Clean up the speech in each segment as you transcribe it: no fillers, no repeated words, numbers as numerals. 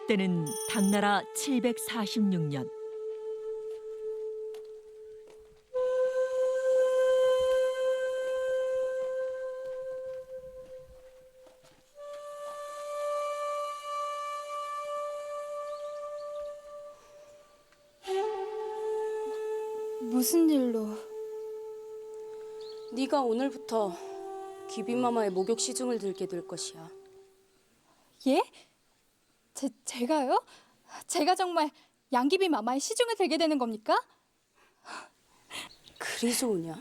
때는 당나라 746년 무슨 일로? 네가 오늘부터 귀빈마마의 목욕 시중을 들게 될 것이야. 예? 제가요? 제가 정말 양귀비 마마의 시중을 들게 되는 겁니까? 그리 좋으냐?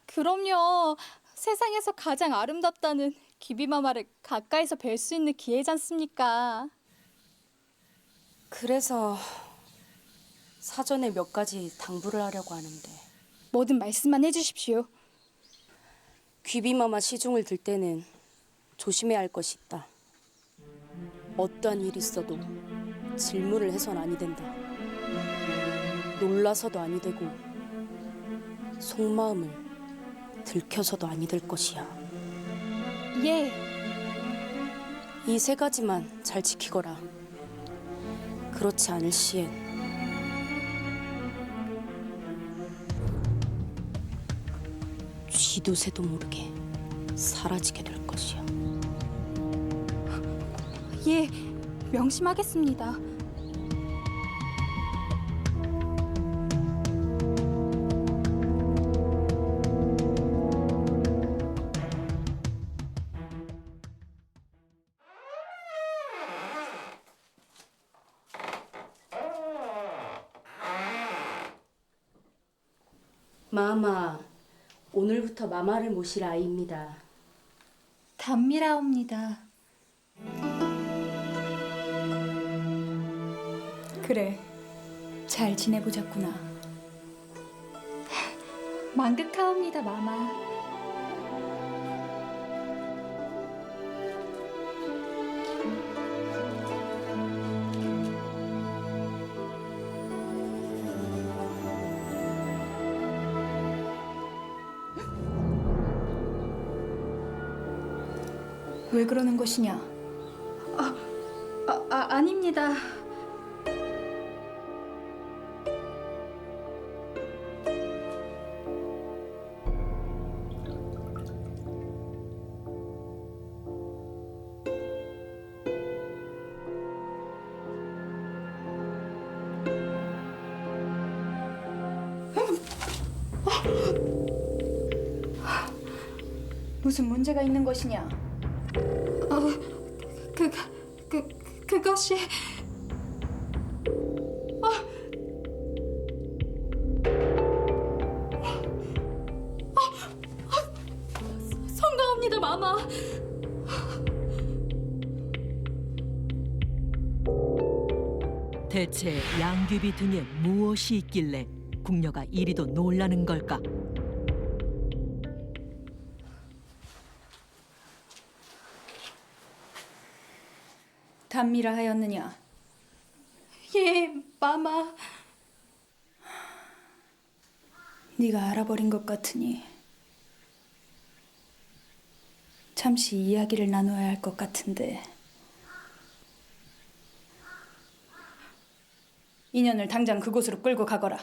그럼요. 세상에서 가장 아름답다는 귀비 마마를 가까이서 뵐 수 있는 기회지 않습니까? 그래서 사전에 몇 가지 당부를 하려고 하는데, 뭐든 말씀만 해주십시오. 귀빈마마 시중을 들 때는 조심해야 할 것이 있다. 어떠한 일이 있어도 질문을 해선 아니 된다. 놀라서도 아니 되고 속마음을 들켜서도 아니 될 것이야. 예, 이 세 가지만 잘 지키거라. 그렇지 않을 시엔 쥐도 새도 모르게 사라지게 될 것이야. 예, 명심하겠습니다. 마마, 오늘부터 마마를 모실 아이입니다. 담미라옵니다. 그래, 잘 지내보자꾸나. 만극하옵니다, 마마. 왜 그러는 것이냐? 아닙니다. 무슨 문제가 있는 것이냐? 그것이... 성가옵니다, 마마. 대체 양귀비 등에 무엇이 있길래 궁녀가 이리도 놀라는 걸까? 담미라 하였느냐? 예, 마마. 네가 알아버린 것 같으니 잠시 이야기를 나눠야 할 것 같은데 인연을 당장 그곳으로 끌고 가거라.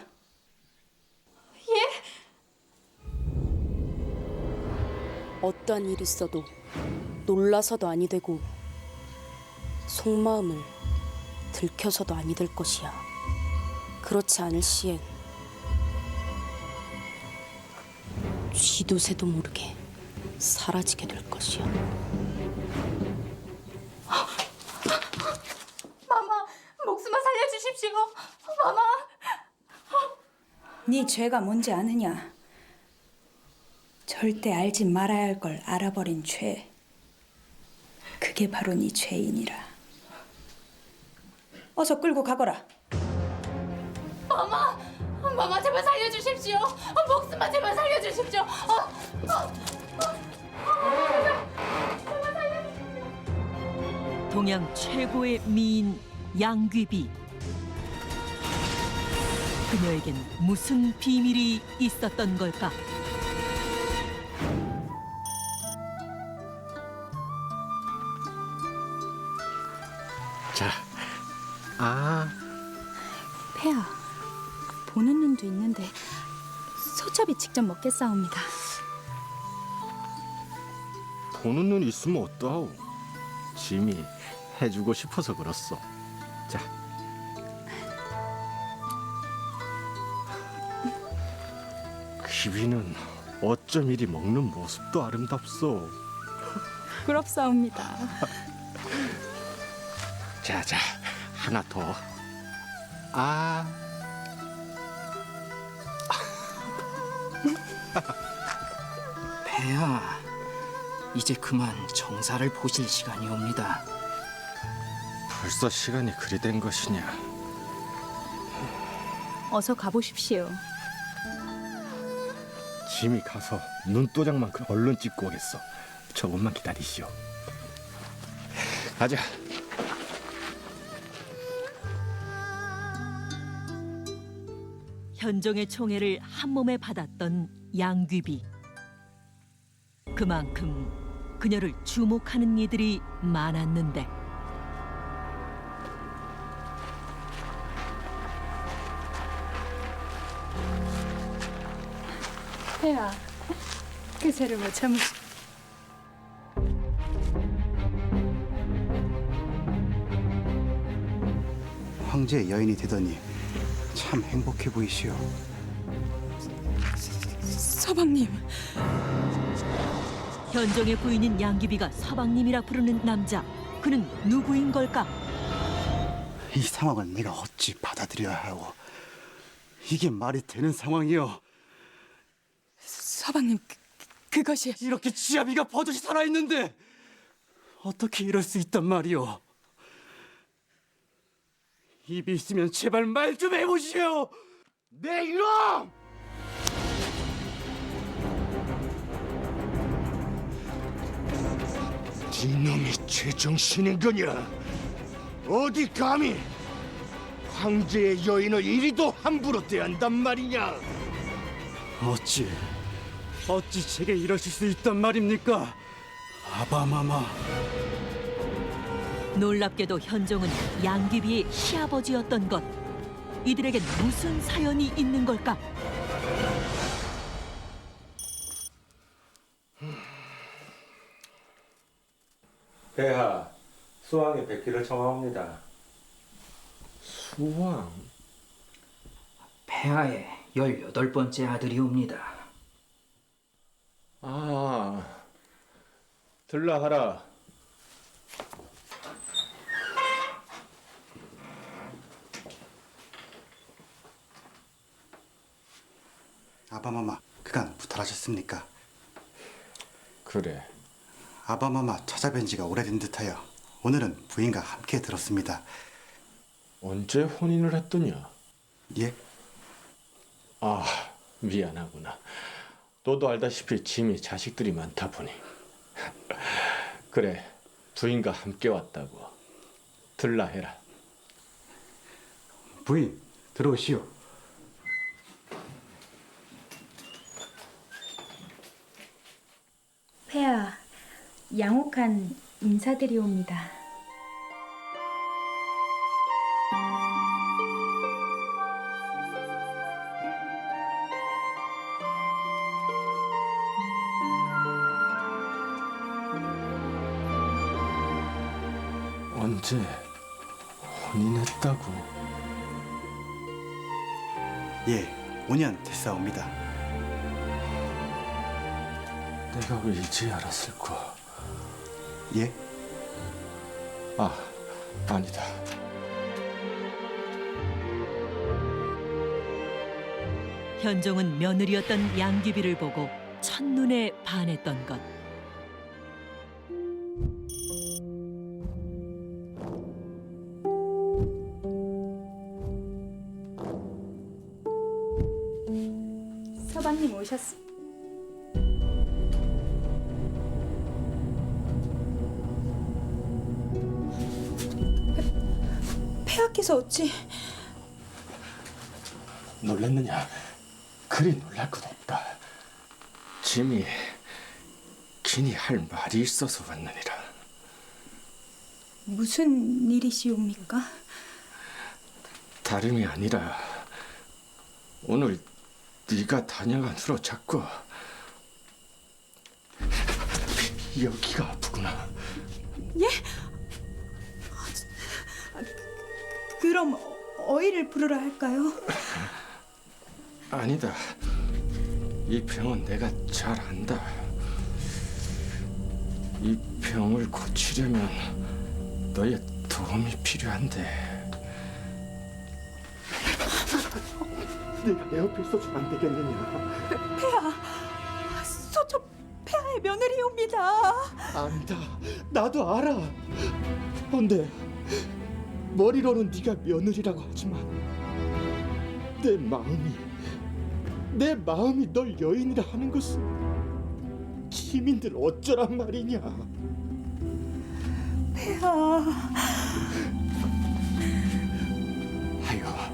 어떠한 일이 있어도 놀라서도 아니 되고 속마음을 들켜서도 아니 될 것이야. 그렇지 않을 시엔 쥐도 새도 모르게 사라지게 될 것이야. 마마, 목숨만 살려주십시오. 마마. 네 죄가 뭔지 아느냐? 절대 알지 말아야 할 걸 알아버린 죄. 그게 바로 네 죄인이라. 어서 끌고 가거라. 마마, 제발 살려주십시오. 목숨만 제발 살려주십시오. 동양 최고의 미인 양귀비. 그녀에겐 무슨 비밀이 있었던 걸까? 자, 아, 폐하, 보는 눈도 있는데 소첩이 직접 먹겠사옵니다. 보는 눈 있으면 어떠하오? 짐이 해주고 싶어서 그렇소. 자. 기비는 어쩜 이리 먹는 모습도 아름답소. 부럽사옵니다. 자자, 하나 더. 아. 폐하, 이제 그만 정사를 보실 시간이 옵니다. 벌써 시간이 그리 된 것이냐? 어서 가보십시오. 짐이 가서 눈도장만큼 얼른 찍고 오겠어. 조금만 기다리시오. 가자. 현종의 총애를 한 몸에 받았던 양귀비. 그만큼 그녀를 주목하는 이들이 많았는데 폐하, 그새를 못 참으시. 황제의 여인이 되더니 참 행복해 보이시오. 서방님, 현종의 부인인 양귀비가 서방님이라 부르는 남자, 그는 누구인 걸까? 이 상황을 내가 어찌 받아들여야 하오? 이게 말이 되는 상황이오? 서방님, 그것이 이렇게 지아비가 버젓이 살아있는데 어떻게 이럴 수 있단 말이오? 입이 있으면 제발 말 좀 해보시오. 내 이놈! 네 제정신인 거냐? 어디 감히 황제의 여인을 이리도 함부로 대한단 말이냐? 어찌 제게 이러실 수 있단 말입니까? 아바마마. 놀랍게도 현종은 양귀비의 시아버지였던 것. 이들에겐 무슨 사연이 있는 걸까? 폐하, 수왕의 백기를 청하옵니다. 수왕? 폐하의 18번째 아들이옵니다. 아, 들라하라. 아바마마, 그간 부탁하셨습니까? 그래. 아바마마 찾아뵌 지가 오래된 듯하여 오늘은 부인과 함께 들었습니다. 언제 혼인을 했더냐? 예? 아, 미안하구나. 너도 알다시피 짐이 자식들이 많다 보니. 그래, 부인과 함께 왔다고. 들라 해라. 부인, 들어오시오. 폐하, 양옥한 인사드리옵니다. 언제 혼인했다고? 예, 5년 됐사옵니다. 내가 왜 이제 알았을까? 예? 아, 아니다. 현종은 며느리였던 양귀비를 보고 첫눈에 반했던 것. 서방님 오셨습니다. 폐하께서 어찌? 놀랐느냐? 그리 놀랄 것 없다. 짐이 긴히 할 말이 있어서 왔느니라. 무슨 일이시옵니까? 다름이 아니라 오늘 네가 다녀간 후로 자꾸 여기가 아프구나. 그럼 어이를 부르라 할까요? 아니다. 이 병은 내가 잘 안다. 이 병을 고치려면 너의 도움이 필요한데. 네가 내 옆에 있어주면 안 되겠느냐? 저 폐하의 며느리옵니다. 안다. 나도 알아. 근데 머리로는 네가 며느리라고 하지만 내 마음이 널 여인이라 하는 것은 시민들 어쩌란 말이냐? 폐하, 하여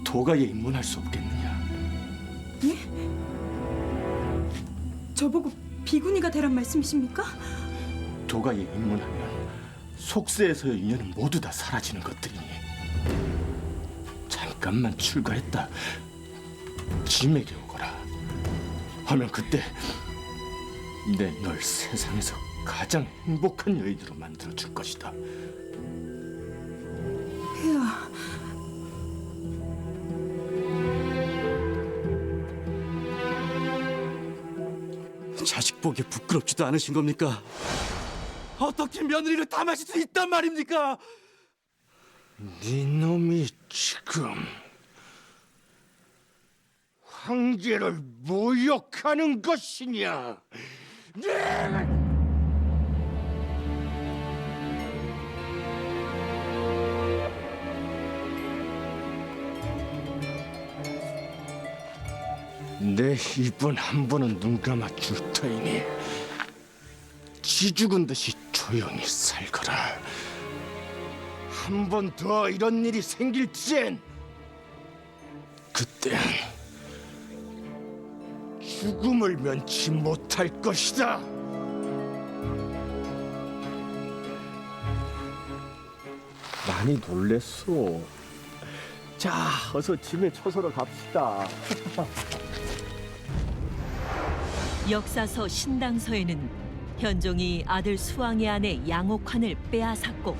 도가에 입문할 수 없겠느냐? 저보고 비구니가 되란 말씀이십니까? 도가에 입문하면 속세에서의 인연은 모두 다 사라지는 것들이니 잠깐만 출가했다 짐에게 오거라 하면 그때 내 널 세상에서 가장 행복한 여인으로 만들어 줄 것이다. 폐하, 자식 보기에 부끄럽지도 않으신 겁니까? 어떻게 며느리를 다 마실 수 있단 말입니까? 네 놈이 지금 황제를 모욕하는 것이냐? 내 이번 한 번은 눈 감아 줄 터이니 지 죽은 듯이 조용히 살거라. 한 번 더 이런 일이 생길지엔 그땐 죽음을 면치 못할 것이다. 많이 놀랬어. 자, 어서 짐에 쳐서러 갑시다. 역사서 신당서에는 현종이 아들 수왕의 아내 양옥환을 빼앗았고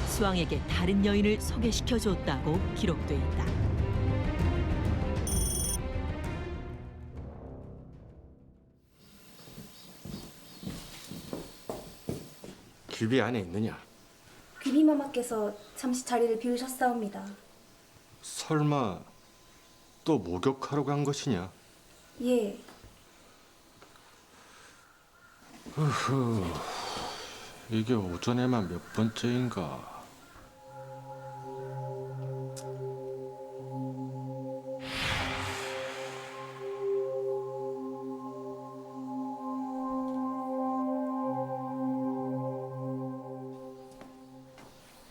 수왕에게 다른 여인을 소개시켜 줬다고 기록돼 있다. 귀비 안에 있느냐? 귀비마마께서 잠시 자리를 비우셨사옵니다. 설마 또 목욕하러 간 것이냐? 예, 이게 오전에만 몇 번째인가?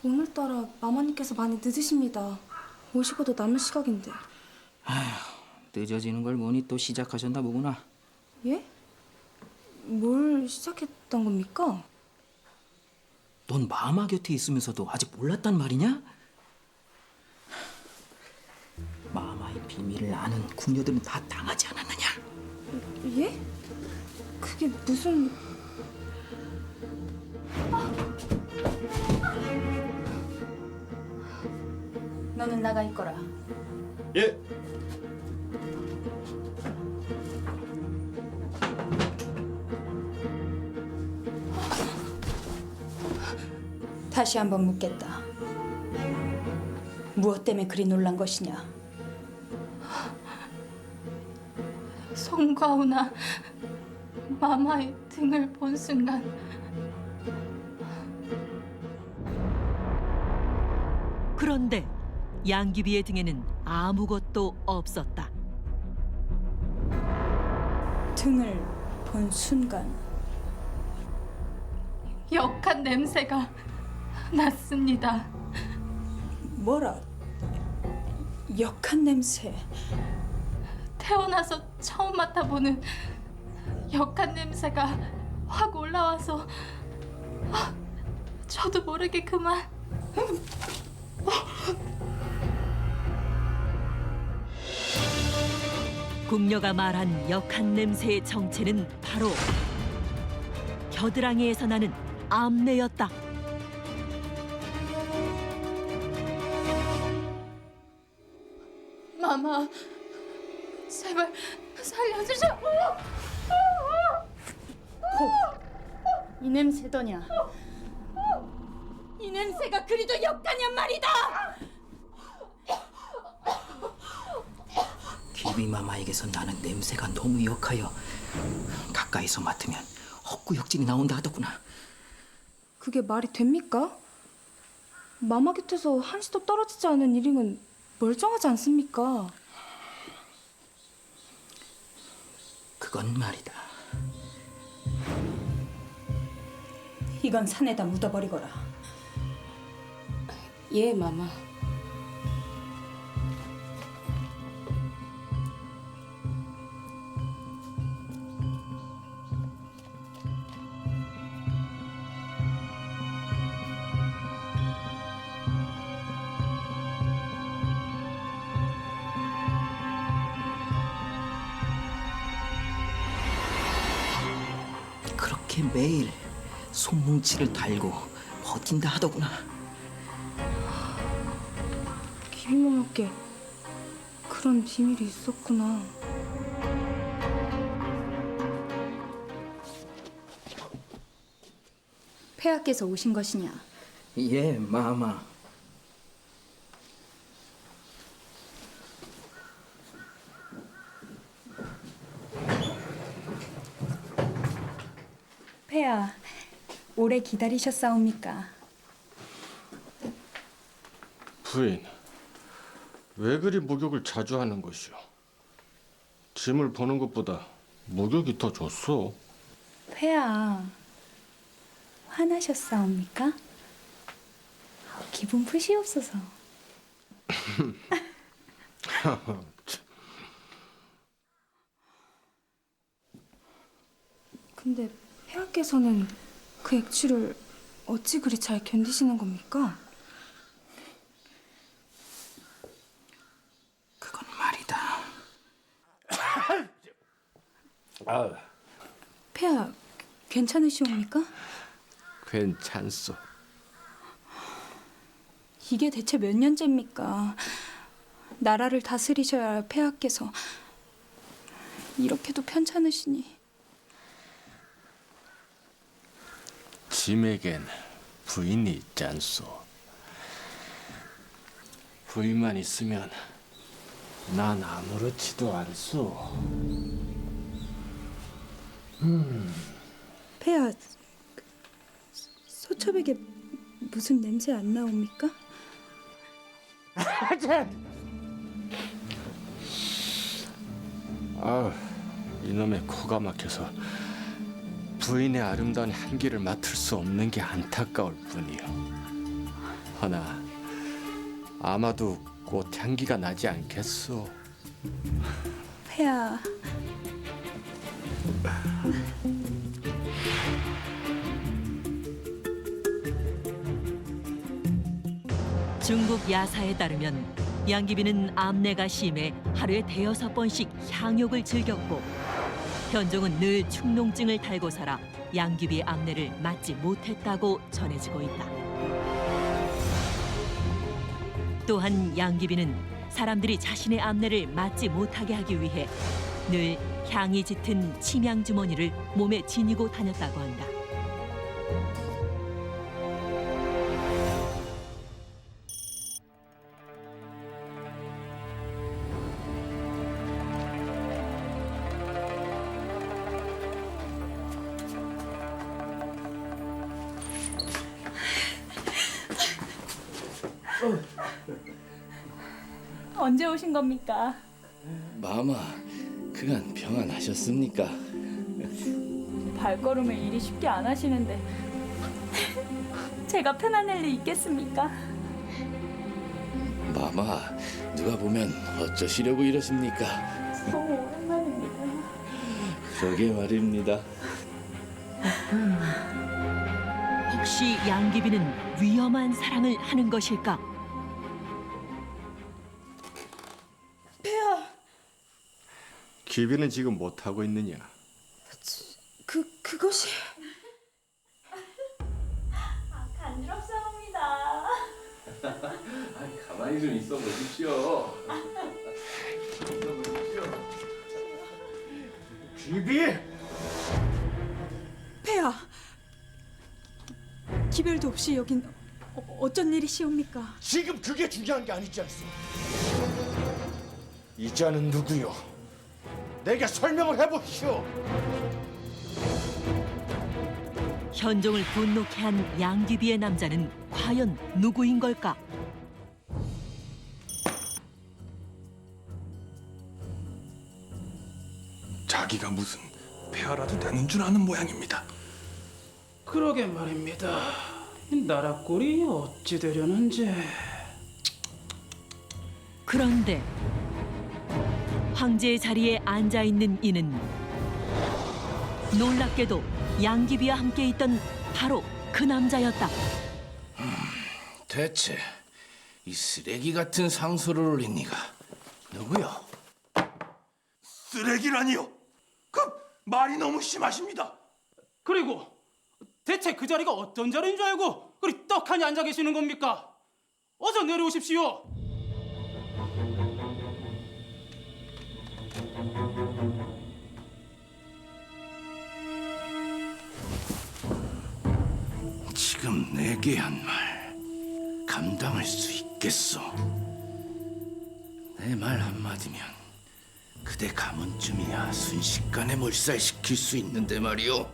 오늘따라 마마님께서 많이 늦으십니다. 오시고도 남은 시각인데. 늦어지는 걸 보니 또 시작하셨나 보구나. 예? 뭘 시작했던 겁니까? 넌 마마 곁에 있으면서도 아직 몰랐단 말이냐? 마마의 비밀을 아는 궁녀들은 다 당하지 않았느냐? 예? 그게 무슨... 너는 나가 있거라. 예. 다시 한번 묻겠다. 무엇 때문에 그리 놀란 것이냐? 송과우나 마마의 등을 본 순간 그런데 양귀비의 등에는 아무것도 없었다. 등을 본 순간 역한 냄새가 났습니다. 뭐라? 역한 냄새. 태어나서 처음 맡아보는 역한 냄새가 확 올라와서 저도 모르게 그만 궁녀가 말한 역한 냄새의 정체는 바로 겨드랑이에서 나는 암내였다. 마마, 제발 살려주셔. 이 냄새더냐? 이 냄새가 그리도 역하냔 말이다. 귀비마마에게서 나는 냄새가 너무 역하여 가까이서 맡으면 헛구역질이 나온다 하더구나. 그게 말이 됩니까? 마마 곁에서 한시도 떨어지지 않은 일행은 멀쩡하지 않습니까? 그건 말이다. 이건 산에다 묻어버리거라. 예, 마마. 그렇게 매일 손뭉치를 달고 버틴다 하더구나. 기비마마께 그런 비밀이 있었구나. 폐하께서 오신 것이냐? 예, 마마. 폐하, 오래 기다리셨사옵니까? 부인, 왜 그리 목욕을 자주 하는 것이오? 짐을 보는 것보다 목욕이 더 좋소. 폐하, 화나셨사옵니까? 기분 푸시옵소서. 근데 폐하께서는 그 액취를 어찌 그리 잘 견디시는 겁니까? 그건 말이다. 폐하, 괜찮으시옵니까? 괜찮소. 이게 대체 몇 년째입니까? 나라를 다스리셔야 할 폐하께서 이렇게도 편찮으시니. 짐에겐 부인이 있지 않소. 부인만 있으면 난 아무렇지도 않소. 폐하, 소첩에게 무슨 냄새 안 나옵니까? 아, 이놈의 코가 막혀서 부인의 아름다운 향기를 맡을 수 없는 게 안타까울 뿐이요. 허나 아마도 꽃 향기가 나지 않겠소. 폐하, 중국 야사에 따르면 양귀비는 암내가 심해 하루에 대여섯 번씩 향욕을 즐겼고 현종은 늘 축농증을 달고 살아 양귀비의 암내를 맡지 못했다고 전해지고 있다. 또한 양귀비는 사람들이 자신의 암내를 맡지 못하게 하기 위해 늘 향이 짙은 침향 주머니를 몸에 지니고 다녔다고 한다. 언제 오신 겁니까? 마마, 그간 평안하셨습니까? 발걸음을 이리 쉽게 안 하시는데 제가 편안할 리 있겠습니까? 마마, 누가 보면 어쩌시려고 이러십니까? 너무 오랜만입니다. 그러게 말입니다. 혹시 양귀비는 위험한 사랑을 하는 것일까? 기비는 지금 못 하고 있느냐? 그것이 간지럽사옵니다. 가만히 좀 있어 보십시오. 기비! 폐하. 기별도 없이 여긴 어쩐 일이시옵니까? 지금 그게 중요한 게 아니지 않소? 이 자는 누구요? 내게 설명을 해보시오. 현종을 분노케 한 양귀비의 남자는 과연 누구인 걸까? 자기가 무슨 폐하라도 되는 줄 아는 모양입니다. 그러게 말입니다. 나라 꼴이 어찌 되려는지. 그런데 황제의 자리에 앉아 있는 이는 놀랍게도 양귀비와 함께 있던 바로 그 남자였다. 대체 이 쓰레기 같은 상소를 올린 네가 누구요? 쓰레기라니요? 그 말이 너무 심하십니다. 그리고 대체 그 자리가 어떤 자리인 줄 알고 그리 떡하니 앉아 계시는 겁니까? 어서 내려오십시오. 지금 내게 한 말 감당할 수 있겠소? 내 말 한마디면 그대 가문쯤이야 순식간에 몰살시킬 수 있는데 말이오.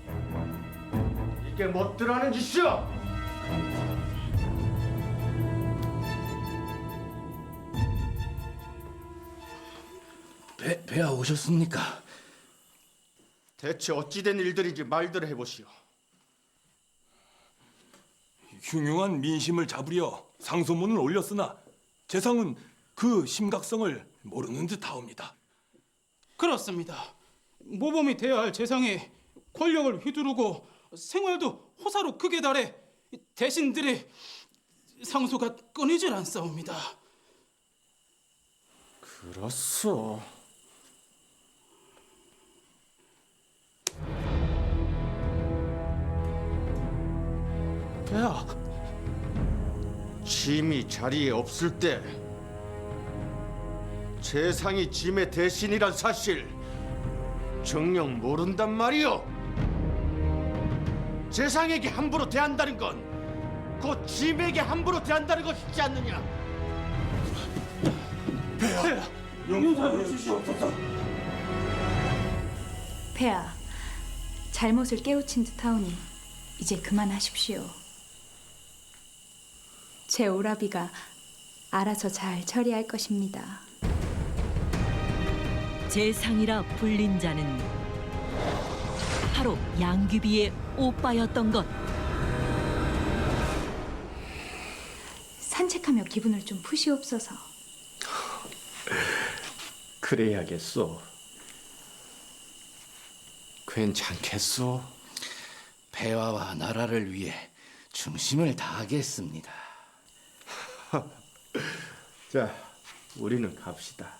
이게 뭣들 하는 짓이야? 배아 오셨습니까? 대체 어찌된 일들인지 말들을 해보시오. 흉흉한 민심을 잡으려 상소문을 올렸으나 재상은 그 심각성을 모르는 듯하옵니다. 그렇습니다. 모범이 되어야 할 재상이 권력을 휘두르고 생활도 호사로 극에 달해 대신들의 상소가 끊이질 않사옵니다. 그렇소. 폐하, 짐이 자리에 없을 때 재상이 짐의 대신이란 사실 정녕 모른단 말이오. 재상에게 함부로 대한다는 건 곧 짐에게 함부로 대한다는 것이지 않느냐? 폐하, 용서해 주시옵소서. 폐하, 잘못을 깨우친 듯하오니 이제 그만하십시오. 제 오라비가 알아서 잘 처리할 것입니다. 재상이라 불린 자는 바로 양귀비의 오빠였던 것. 산책하며 기분을 좀 푸시옵소서. 그래야겠소. 괜찮겠소? 폐하와 나라를 위해 중심을 다하겠습니다. 자, 우리는 갑시다.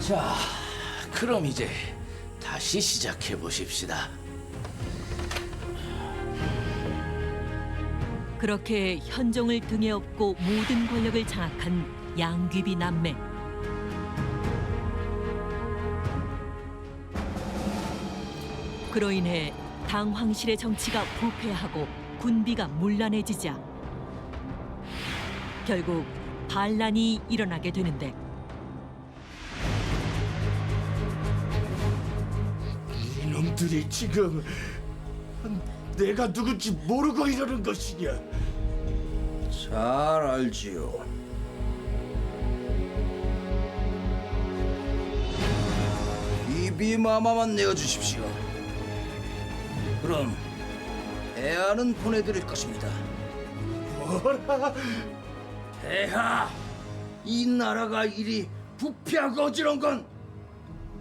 자, 그럼 이제 다시 시작해 보십시다. 그렇게 현종을 등에 업고 모든 권력을 장악한 양귀비 남매. 그로 인해 당 황실의 정치가 부패하고 군비가 문란해지자 결국 반란이 일어나게 되는데 이놈들이 지금 내가 누군지 모르고 이러는 것이냐? 잘 알지요. 비비마마만 내어주십시오. 그럼 폐하는 보내드릴 것입니다. 뭐라? 폐하, 이 나라가 이리 부패하고 어지러운 건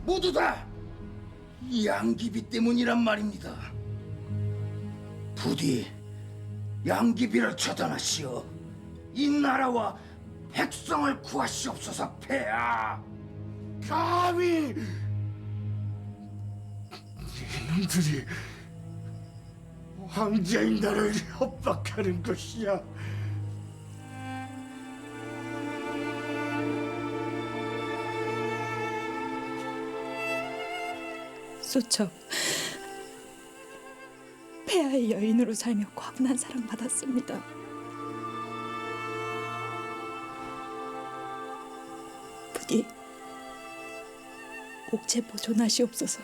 모두 다 이 양귀비 때문이란 말입니다. 부디 양귀비를 처단하시어 이 나라와 백성을 구하시옵소서. 폐하. 감히 이놈들이 황제인 나를 협박하는 것이야. 소첩, 폐하의 여인으로 살며 과분한 사랑받았습니다. 부디 옥체 보존하시옵소서.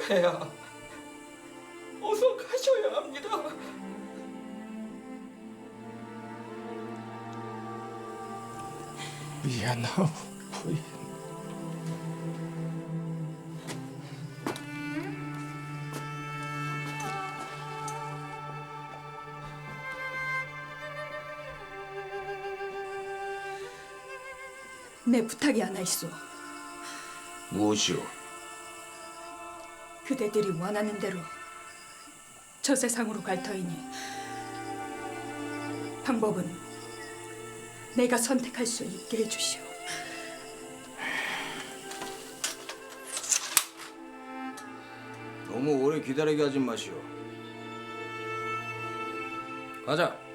폐하, 어서 가셔야 합니다. 미안하오 부인. 내 부탁이 하나 있소. 무엇이오? 그대들이 원하는 대로 저 세상으로 갈 터이니 방법은 내가 선택할 수 있게 해주시오. 너무 오래 기다리게 하지 마시오. 가자.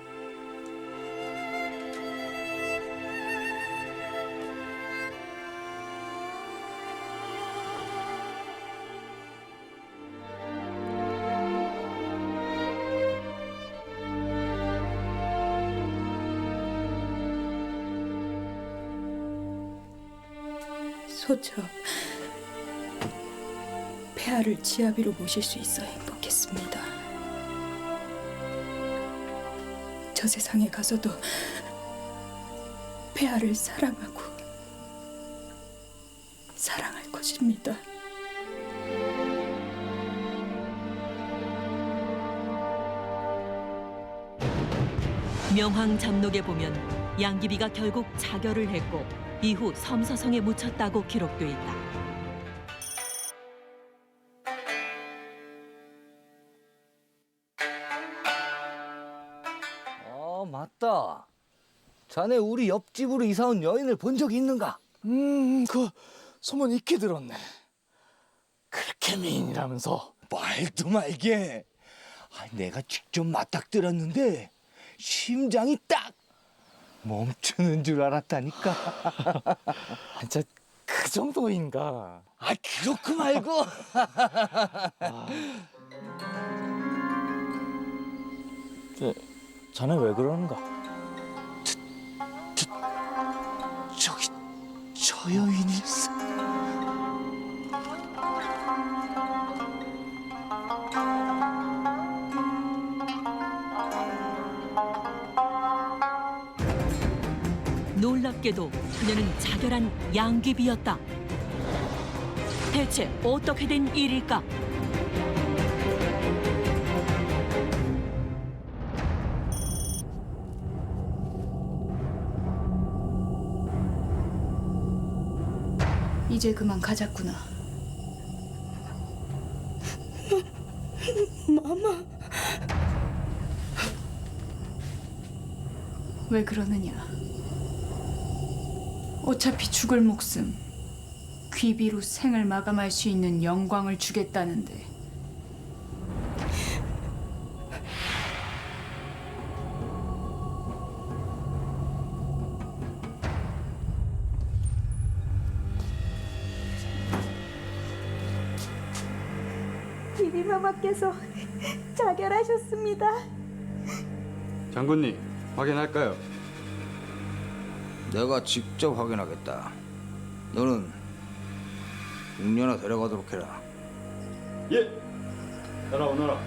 소첩, 폐하를 지아비로 모실 수 있어 행복했습니다. 저 세상에 가서도 폐하를 사랑하고 사랑할 것입니다. 명황잡록에 보면 양귀비가 결국 자결을 했고 이후 섬서성에 묻혔다고 기록돼 있다. 맞다. 자네 우리 옆집으로 이사 온 여인을 본 적이 있는가? 그 소문 있게 들었네. 그렇게 미인이라면서. 말도 말게. 내가 직접 맞닥뜨렸는데 심장이 딱 멈추는 줄 알았다니까. 진짜 그 정도인가? 그렇고 말고. 자네 왜 그러는가? 저기 저 여인이 있어. 놀랍게도 그녀는 자결한 양귀비였다. 대체 어떻게 된 일일까? 이제 그만 가자꾸나. 마마. 왜 그러느냐? 어차피 죽을 목숨, 귀비로 생을 마감할 수 있는 영광을 주겠다는데. 비비마마께서 자결하셨습니다. 장군님, 확인할까요? 내가 직접 확인하겠다. 너는 궁녀나 데려가도록 해라. 예. 따라오너라.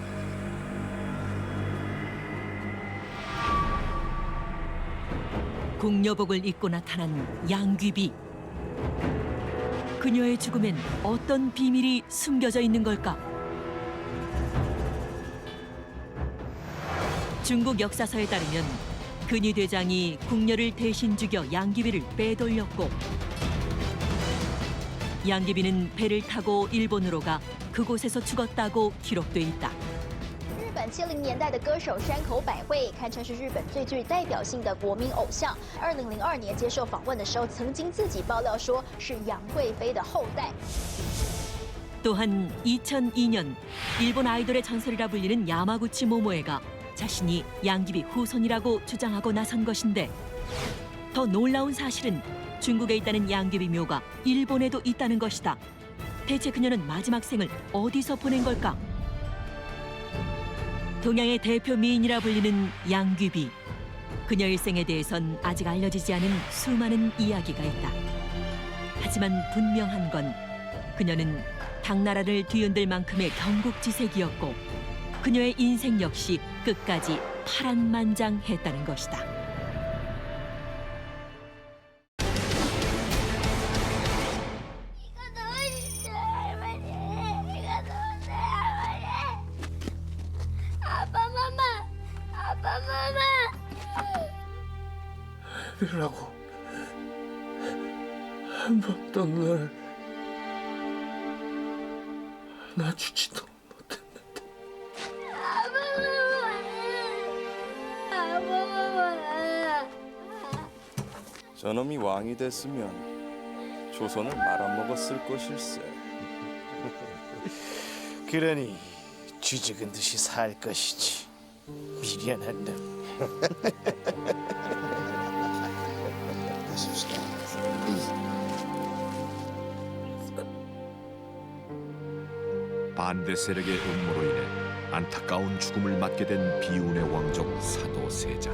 궁녀복을 입고 나타난 양귀비. 그녀의 죽음엔 어떤 비밀이 숨겨져 있는 걸까? 중국 역사서에 따르면 근위 대장이 궁녀를 대신 죽여 양귀비를 빼돌렸고 양귀비는 배를 타고 일본으로 가 그곳에서 죽었다고 기록돼 있다. 日本70年代的歌手山口百惠堪称是日本最具代表性的国民偶像。2002年接受访问的时候，曾经自己爆料说是杨贵妃的后代。 또한 2002년 일본 아이돌의 전설이라 불리는 야마구치 모모에가 자신이 양귀비 후손이라고 주장하고 나선 것인데 더 놀라운 사실은 중국에 있다는 양귀비 묘가 일본에도 있다는 것이다. 대체 그녀는 마지막 생을 어디서 보낸 걸까? 동양의 대표 미인이라 불리는 양귀비. 그녀 일생에 대해선 아직 알려지지 않은 수많은 이야기가 있다. 하지만 분명한 건 그녀는 당나라를 뒤흔들 만큼의 경국지색이었고 그녀의 인생 역시 끝까지 파란만장했다는 것이다. 이라고 한 번도 널 놔주지도 못했는데. 저놈이 왕이 됐으면 조선을 말아먹었을 것일세. 그러니 쥐죽은 듯이 살 것이지. 미련한 놈. 반대 세력의 음모로 인해 안타까운 죽음을 맞게 된 비운의 왕족 사도세자.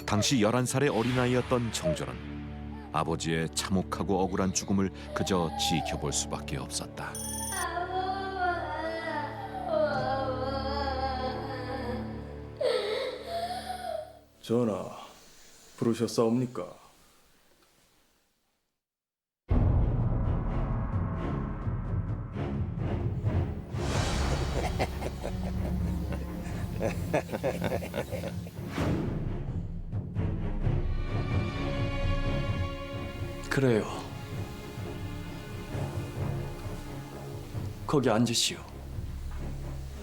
당시 11살의 어린아이였던 정조는 아버지의 참혹하고 억울한 죽음을 그저 지켜볼 수밖에 없었다. 전하, 부르셨사옵니까? 그래요. 거기 앉으시오.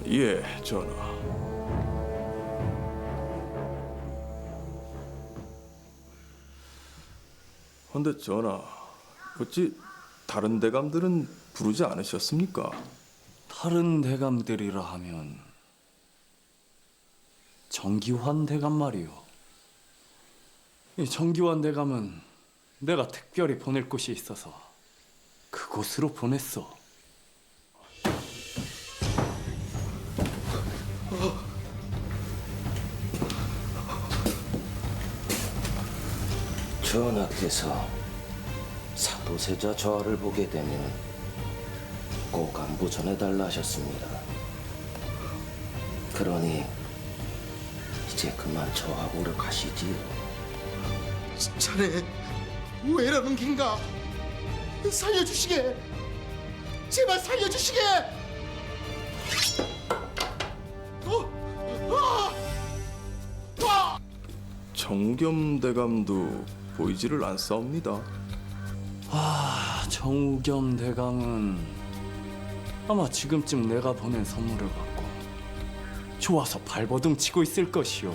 예, 전하. 근데 전하, 어찌 다른 대감들은 부르지 않으셨습니까? 다른 대감들이라 하면 정기환 대감 말이오. 이 정기환 대감은 내가 특별히 보낼 곳이 있어서 그곳으로 보냈어. 전하께서 사도세자 저하를 보게 되면 꼭 안부 전해달라 하셨습니다. 그러니 이제 그만 저하 보러 가시지요. 자네 왜라는 긴가? 살려주시게, 제발 살려주시게. 정겸 대감도 보이지를 않사옵니다. 정우겸 대감은 아마 지금쯤 내가 보낸 선물을 받고 좋아서 발버둥 치고 있을 것이오.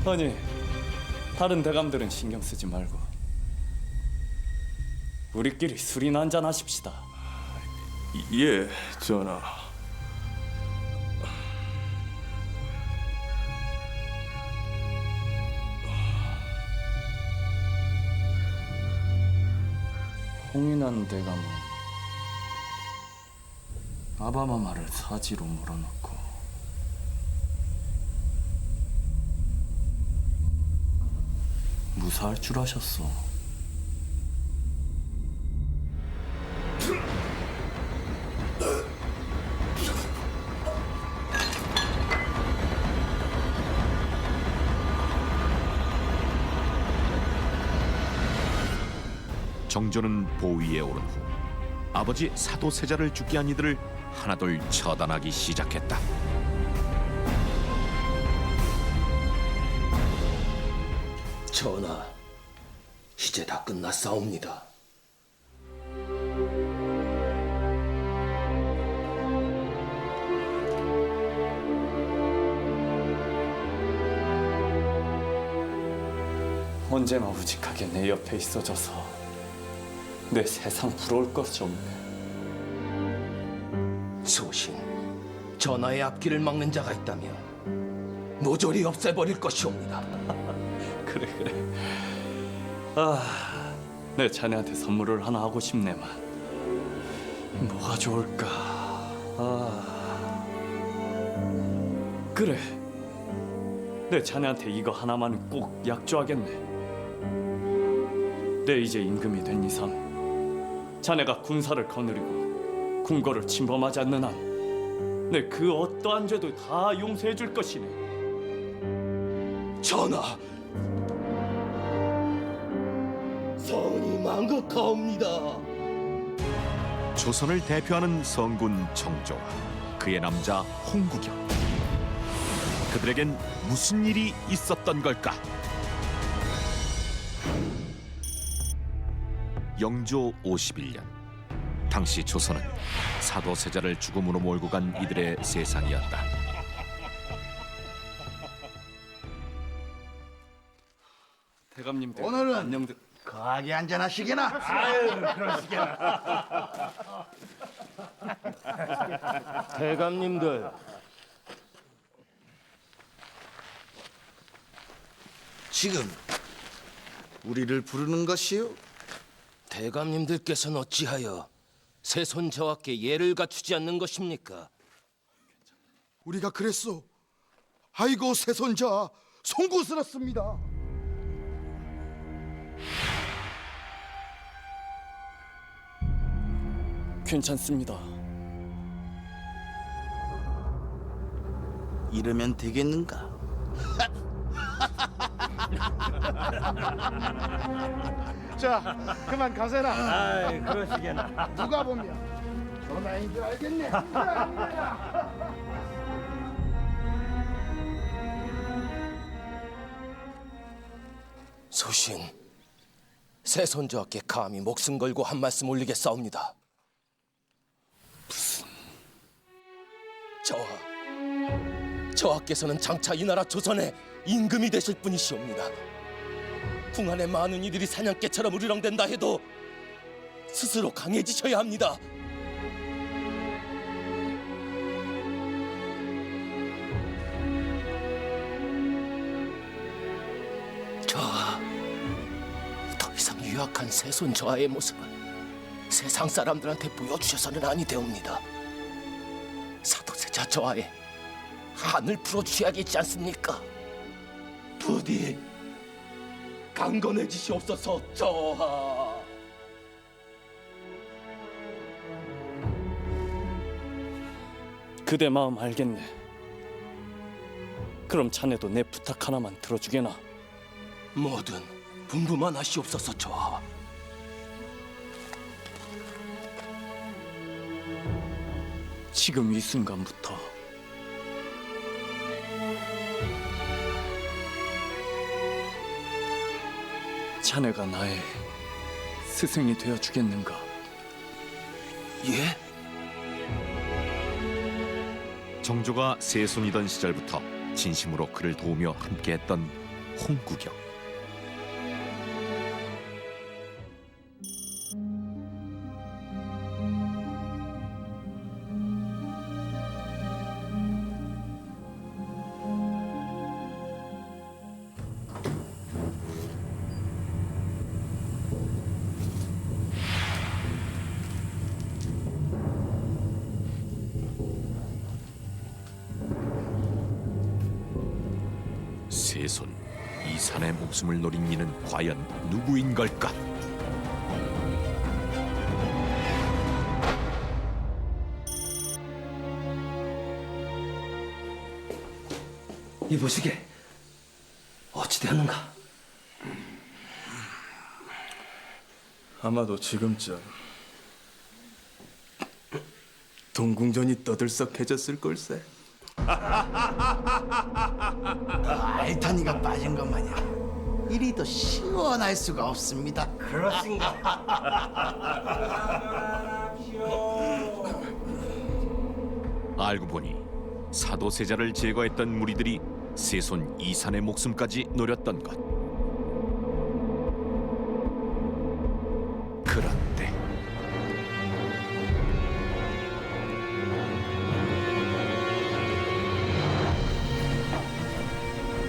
아니, 다른 대감들은 신경 쓰지 말고 우리끼리 술이나 한잔 하십시다. 예, 전하. 홍인한 대감은 아바마마를 사지로 몰아넣고 무사할 줄 아셨어. 정조는 보위에 오른 후 아버지 사도세자를 죽게 한 이들을 하나둘 처단하기 시작했다. 전하, 이제 다 끝났사옵니다. 언제나 우직하게 내 옆에 있어줘서 내 세상 부러울 것이 없네. 소신, 전하의 앞길을 막는 자가 있다면 모조리 없애버릴 것이옵니다. 그래. 내 자네한테 선물을 하나 하고 싶네만. 뭐가 좋을까? 그래. 내 자네한테 이거 하나만 꼭 약조하겠네. 내 이제 임금이 된 이상 자네가 군사를 거느리고 궁궐을 침범하지 않는 한 내 그 어떠한 죄도 다 용서해 줄 것이네. 전하, 성이 망극하옵니다. 조선을 대표하는 성군 정조와 그의 남자 홍구경. 그들에겐 무슨 일이 있었던 걸까? 영조 51년, 당시 조선은 사도세자를 죽음으로 몰고 간 이들의 세상이었다. 대감님들, 오늘은 안녕들. 거하게 한잔하시게나. 아유, 그러시게나. 대감님들, 지금 우리를 부르는 것이요? 대감님들께서는 어찌하여 세손 저하께 예를 갖추지 않는 것입니까? 우리가 그랬소. 아이고 세손자 송구스럽습니다. 괜찮습니다. 이러면 되겠는가? 자, 그만 가세라. 아이, 그러시게나. 누가 보면 전하인 줄 알겠네. 소신, 세손 저하께 감히 목숨 걸고 한 말씀 올리겠사옵니다. 저하께서는 장차 이 나라 조선의 임금이 되실 분이시옵니다. 궁안의 많은 이들이 사냥개처럼 으르렁댄다 해도 스스로 강해지셔야 합니다. 더 이상 유약한 세손 저하의 모습을 세상 사람들한테 보여주셔서는 아니 되옵니다. 사도세자 저하의 한을 풀어주셔야겠지 않습니까? 부디 강건해지시옵소서. 저하. 그대 마음 알겠네. 그럼 자네도 내 부탁 하나만 들어주게나. 뭐든 분부만 하시옵소서. 저하. 지금 이 순간부터 자네가 나의 스승이 되어주겠는가? 예? 정조가 세손이던 시절부터 진심으로 그를 도우며 함께했던 홍구경. 세손, 이산의 목숨을 노린 이는 과연 누구인 걸까? 이보시게, 어찌 되었는가? 아마도 지금쯤 동궁전이 떠들썩해졌을 걸세. 알타니가 빠진 것 마냥 이리 더 시원할 수가 없습니다. 그렇습니다. 알고 보니 사도세자를 제거했던 무리들이 세손 이산의 목숨까지 노렸던 것. 그런데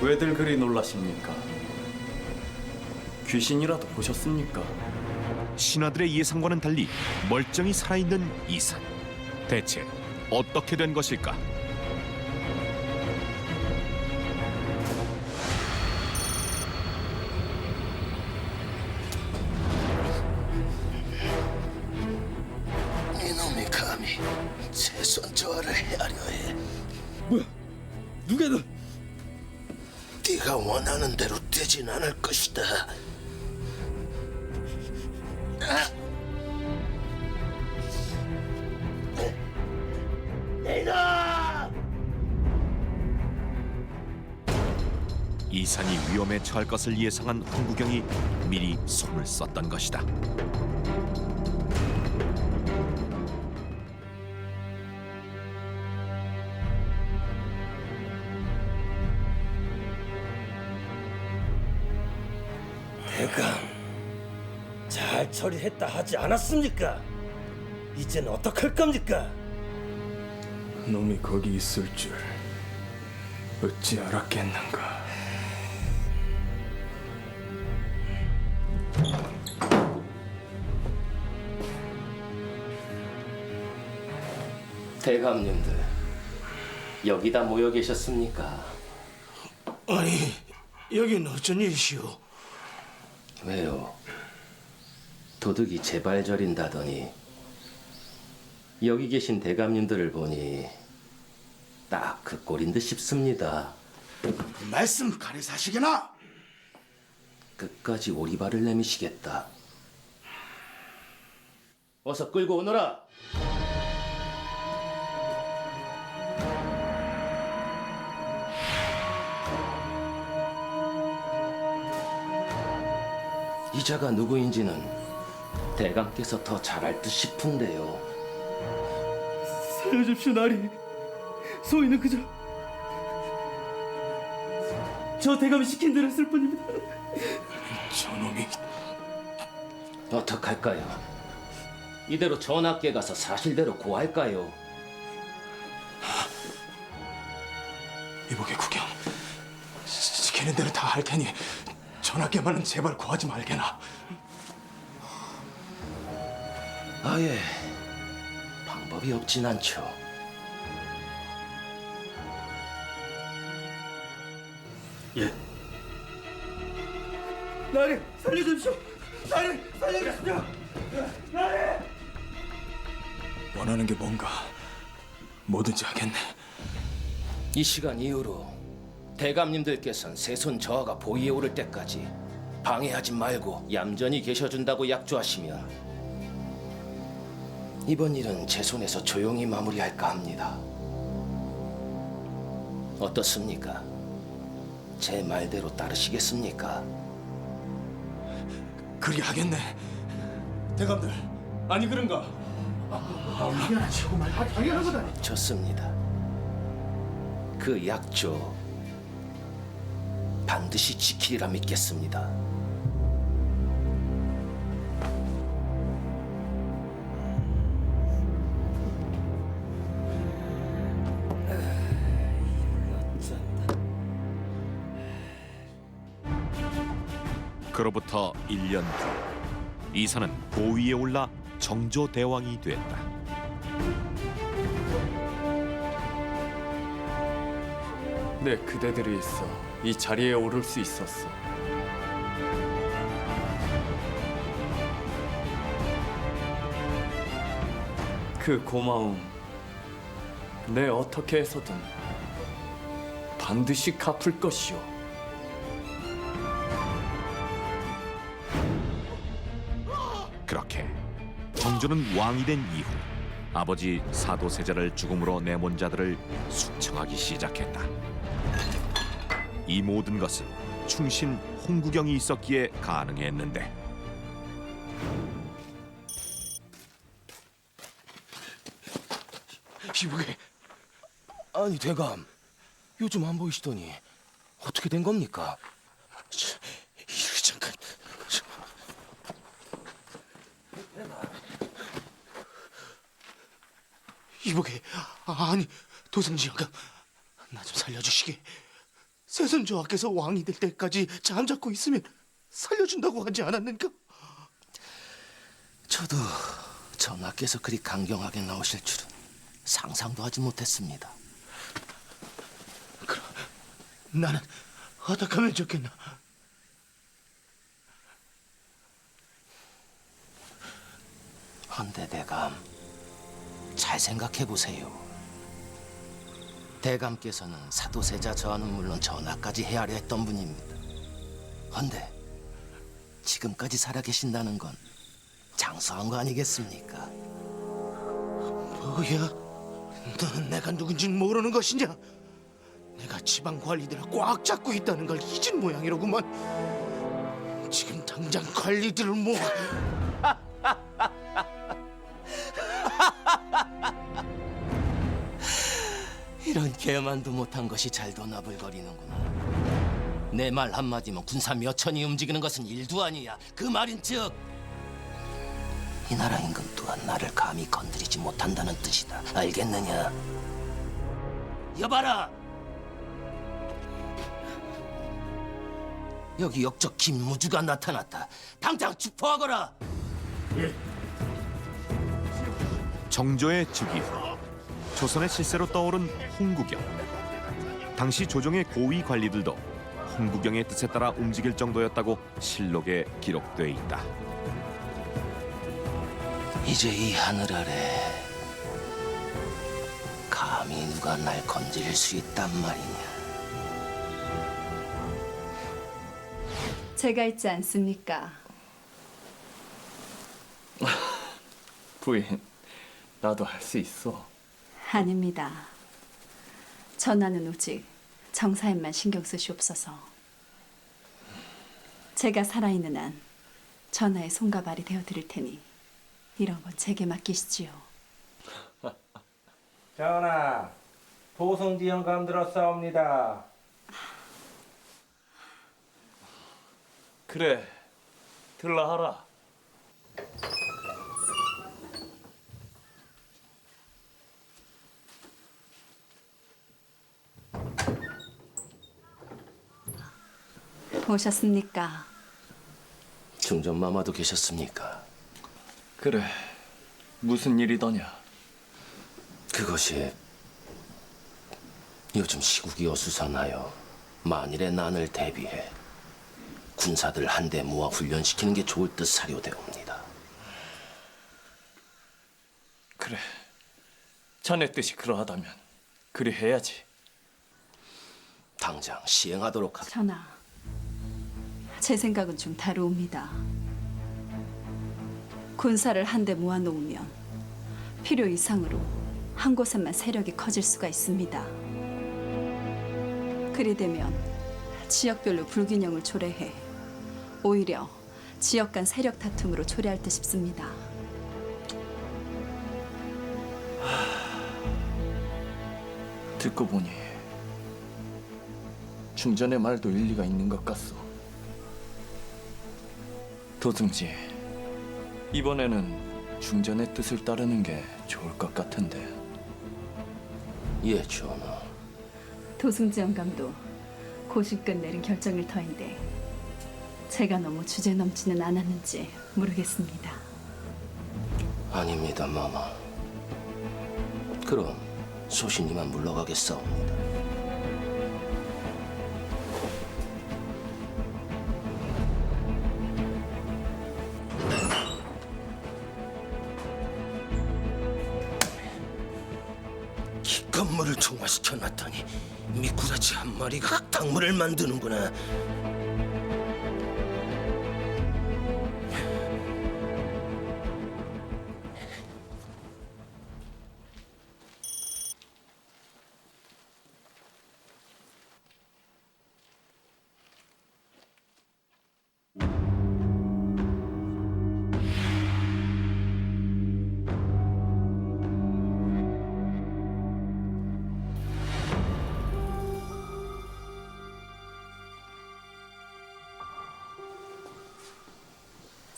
왜들 그리 놀라십니까? 귀신이라도 보셨습니까? 신하들의 예상과는 달리 멀쩡히 살아있는 이산. 대체 어떻게 된 것일까? 이놈이 감히 세손 저하를 헤아려 해. 뭐야? 누가 너? 네가 원하는 대로 되진 않을 것이다. 이산이 위험에 처할 것을 예상한 황구경이 미리 손을 썼던 것이다. 대감, 잘 처리했다 하지 않았습니까? 이젠 어떡할 겁니까? 놈이 거기 있을 줄 어찌 알았겠는가. 대감님들, 여기다 모여 계셨습니까? 아니, 여긴 어쩐 일이시오? 왜요? 도둑이 제발 저린다더니 여기 계신 대감님들을 보니 딱 그 꼴인 듯 싶습니다. 말씀 가리사시게나? 끝까지 오리발을 내미시겠다. 어서 끌고 오너라. 이자가 누구인지는 대감께서 더 잘 알 듯 싶은데요. 살려줍시오, 나리. 소인은 그저 저 대감이 시킨 대로 했을 뿐입니다. 저놈이 어떡할까요? 이대로 전학께 가서 사실대로 고할까요? 이보게 구경. 시키는 대로 다 할 테니 전학께만은 제발 고하지 말게나. 아예 방법이 없진 않죠. 예. 나리, 살려주십시오. 나리, 살려주십시오. 나리. 원하는 게 뭔가 뭐든지 하겠네. 이 시간 이후로 대감님들께선 세손 저하가 보위에 오를 때까지 방해하지 말고 얌전히 계셔준다고 약조하시면 이번 일은 제 손에서 조용히 마무리할까 합니다. 어떻습니까? 제 말대로 따르시겠습니까? 그리 하겠네. 대감들, 아니 그런가? 당연한 거다. 좋습니다. 그 약조 반드시 지키리라 믿겠습니다. 그로부터 1년 후 이산은 보위에 올라 정조대왕이 됐다. 내 그대들이 있어 이 자리에 오를 수 있었어. 그 고마움 내 어떻게 해서든 반드시 갚을 것이오. 그렇게 정조는 왕이 된 이후 아버지 사도세자를 죽음으로 내몬 자들을 숙청하기 시작했다. 이 모든 것은 충신 홍구경이 있었기에 가능했는데 이보게. 아니 대감, 요즘 안 보이시더니 어떻게 된 겁니까? 잠깐. 이보게, 아니 도승지 영감, 나 좀 살려주시게. 세손조하께서 왕이 될 때까지 잠자코 있으면 살려준다고 하지 않았는가? 저도 전하께서 그리 강경하게 나오실 줄은 상상도 하지 못했습니다. 그럼 나는 어떻게 하면 좋겠나? 헌데 대감, 잘 생각해 보세요. 대감께서는 사도세자 저하는 물론 전하까지 헤아려 했던 분입니다. 헌데 지금까지 살아계신다는 건 장수한 거 아니겠습니까? 뭐야? 너는 내가 누군지는 모르는 것이냐? 내가 지방 관리들을 꽉 잡고 있다는 걸 잊은 모양이로구만. 지금 당장 관리들을 모아. 이런 개만도 못한 것이 잘도 나불거리는구나. 내 말 한마디면 군사 몇천이 움직이는 것은 일도 아니야. 그 말인즉 이 나라 임금 또한 나를 감히 건드리지 못한다는 뜻이다. 알겠느냐? 여봐라! 여기 역적 김무주가 나타났다. 당장 추포하거라! 정조의 즉위 후 조선의 실세로 떠오른 홍구경. 당시 조정의 고위 관리들도 홍구경의 뜻에 따라 움직일 정도였다고 실록에 기록돼 있다. 이제 이 하늘 아래 감히 누가 날 건드릴 수 있단 말이냐? 제가 있지 않습니까? 부인, 나도 할 수 있어. 아닙니다. 전하는 오직 정사에만 신경 쓰시옵소서. 제가 살아있는 한 전하의 손과 발이 되어드릴 테니 이런 건 제게 맡기시지요. 전하, 도성지 영감 들었사옵니다. 그래, 들라 하라. 오셨습니까? 중전마마도 계셨습니까? 그래, 무슨 일이더냐? 그것이 요즘 시국이 어수선하여 만일의 난을 대비해 군사들 한데 모아 훈련시키는 게 좋을 듯 사료되옵니다. 그래, 자네 뜻이 그러하다면 그리 해야지. 당장 시행하도록 하겠습니다. 전하, 제 생각은 좀 다르옵니다. 군사를 한데 모아놓으면 필요 이상으로 한 곳에만 세력이 커질 수가 있습니다. 그리 되면 지역별로 불균형을 초래해 오히려 지역 간 세력 다툼으로 초래할 듯 싶습니다. 듣고 보니 중전의 말도 일리가 있는 것 같소. 도승지, 이번에는 중전의 뜻을 따르는 게 좋을 것 같은데. 예, 전하. 도승지 영감도 고심끝 내린 결정일 터인데 제가 너무 주제 넘지는 않았는지 모르겠습니다. 아닙니다, 마마. 그럼 소신이만 물러가겠사옵니다. 기껏물을 중화시켜 놨더니 미꾸라지 한 마리가 흙탕물을 만드는구나.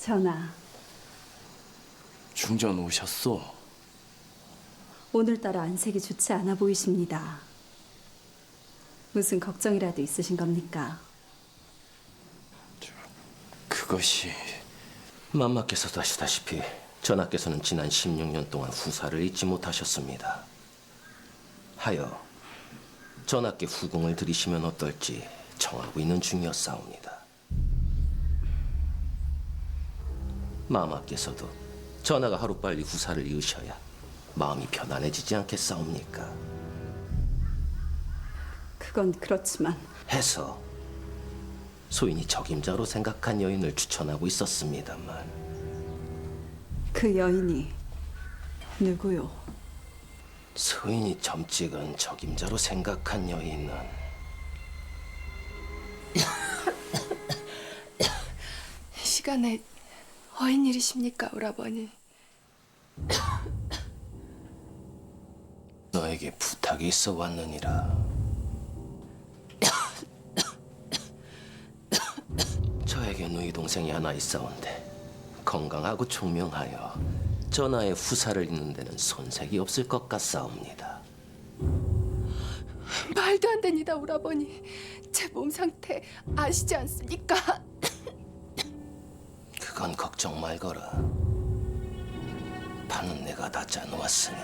전하, 중전 오셨소? 오늘따라 안색이 좋지 않아 보이십니다. 무슨 걱정이라도 있으신 겁니까? 그것이 맘마께서도 아시다시피 전하께서는 지난 16년 동안 후사를 잊지 못하셨습니다. 하여 전하께 후궁을 드리시면 어떨지 정하고 있는 중이었사옵니다. 마마께서도 전하가 하루빨리 후사를 이으셔야 마음이 편안해지지 않겠사옵니까? 그건 그렇지만 해서 소인이 적임자로 생각한 여인을 추천하고 있었습니다만 그 여인이 누구요? 소인이 점찍은 적임자로 생각한 여인은 시간에 어인 일이십니까, 오라버니? 너에게 부탁이 있어 왔느니라. 저에게 누이 동생이 하나 있사온데 건강하고 총명하여 전하의 후사를 잇는 데는 손색이 없을 것 같사옵니다. 말도 안 됩니다, 오라버니. 제 몸 상태 아시지 않습니까? 그건 걱정 말거라. 판은 내가 다 짜놓았으니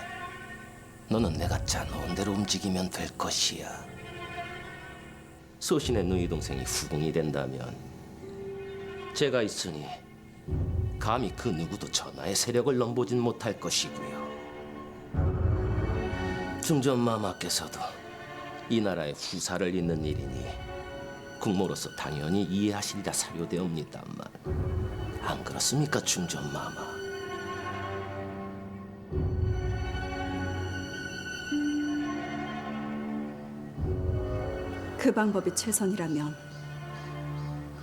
너는 내가 짜놓은 대로 움직이면 될 것이야. 소신의 누이 동생이 후궁이 된다면 제가 있으니 감히 그 누구도 전하의 세력을 넘보진 못할 것이고요. 중전마마께서도 이 나라의 후사를 잇는 일이니 국모로서 당연히 이해하시리라 사료되옵니다만 안 그렇습니까, 중전마마? 그 방법이 최선이라면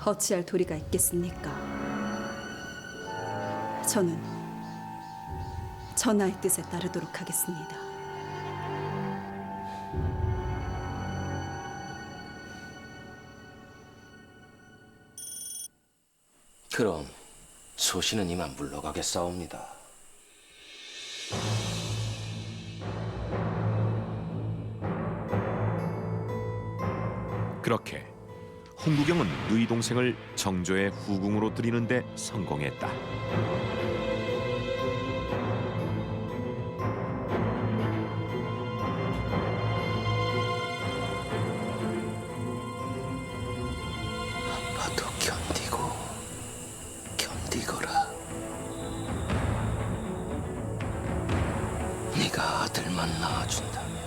어찌할 도리가 있겠습니까? 저는 전하의 뜻에 따르도록 하겠습니다. 그럼 소신은 이만 물러가겠사옵니다. 그렇게 홍구경은 누이 동생을 정조의 후궁으로 들이는데 성공했다. 아파도 견디거라. 네가 아들만 낳아준다면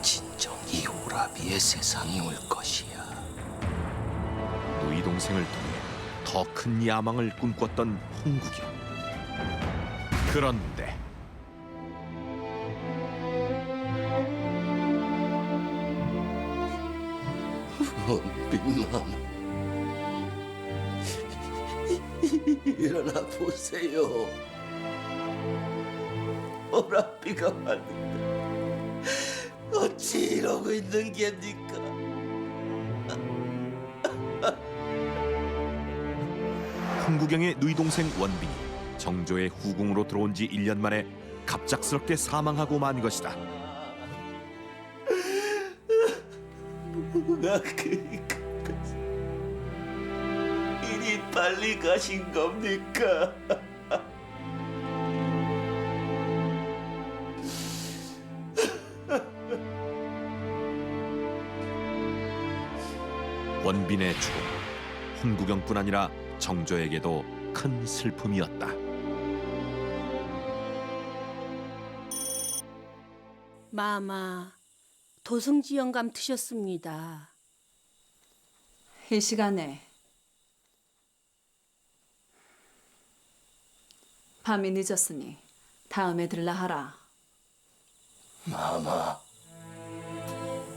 진정 이 오라비의 세상이 올 것이야. 누이 동생을 통해 더 큰 야망을 꿈꿨던 홍구경. 그런데 원빈맘, 일어나 보세요. 오라비가 왔는데 어찌 이러고 있는 겝니까? 홍구경의 누이 동생 원빈이 정조의 후궁으로 들어온 지 1년 만에 갑작스럽게 사망하고 만 것이다. 뭐가 이리 빨리 가신 겁니까? 원빈의 죽음, 홍구경뿐 아니라 정조에게도 큰 슬픔이었다. 마마, 도승지 영감 드셨습니다. 이 시간에 밤이 늦었으니 다음에 들라 하라. 마마,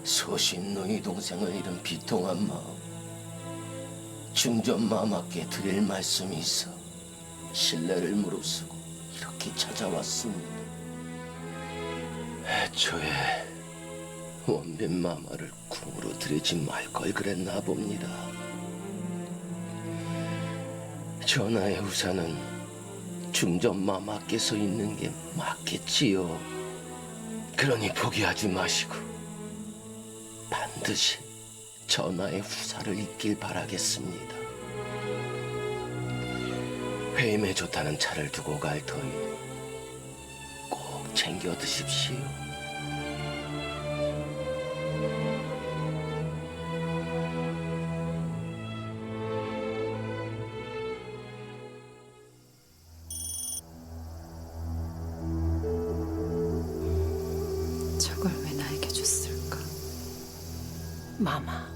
소신 누이 동생을 잃은 비통한 마음 중전 마마께 드릴 말씀이 있어 신뢰를 무릅쓰고 이렇게 찾아왔습니다. 애초에 원빈 마마를 궁으로 들이지 말 걸 그랬나 봅니다. 전하의 우산은 중전마마께서 있는 게 맞겠지요. 그러니 포기하지 마시고 반드시 전하의 후사를 잇길 바라겠습니다. 회임에 좋다는 차를 두고 갈 터이 꼭 챙겨 드십시오. 저걸 왜 나에게 줬을까? 마마,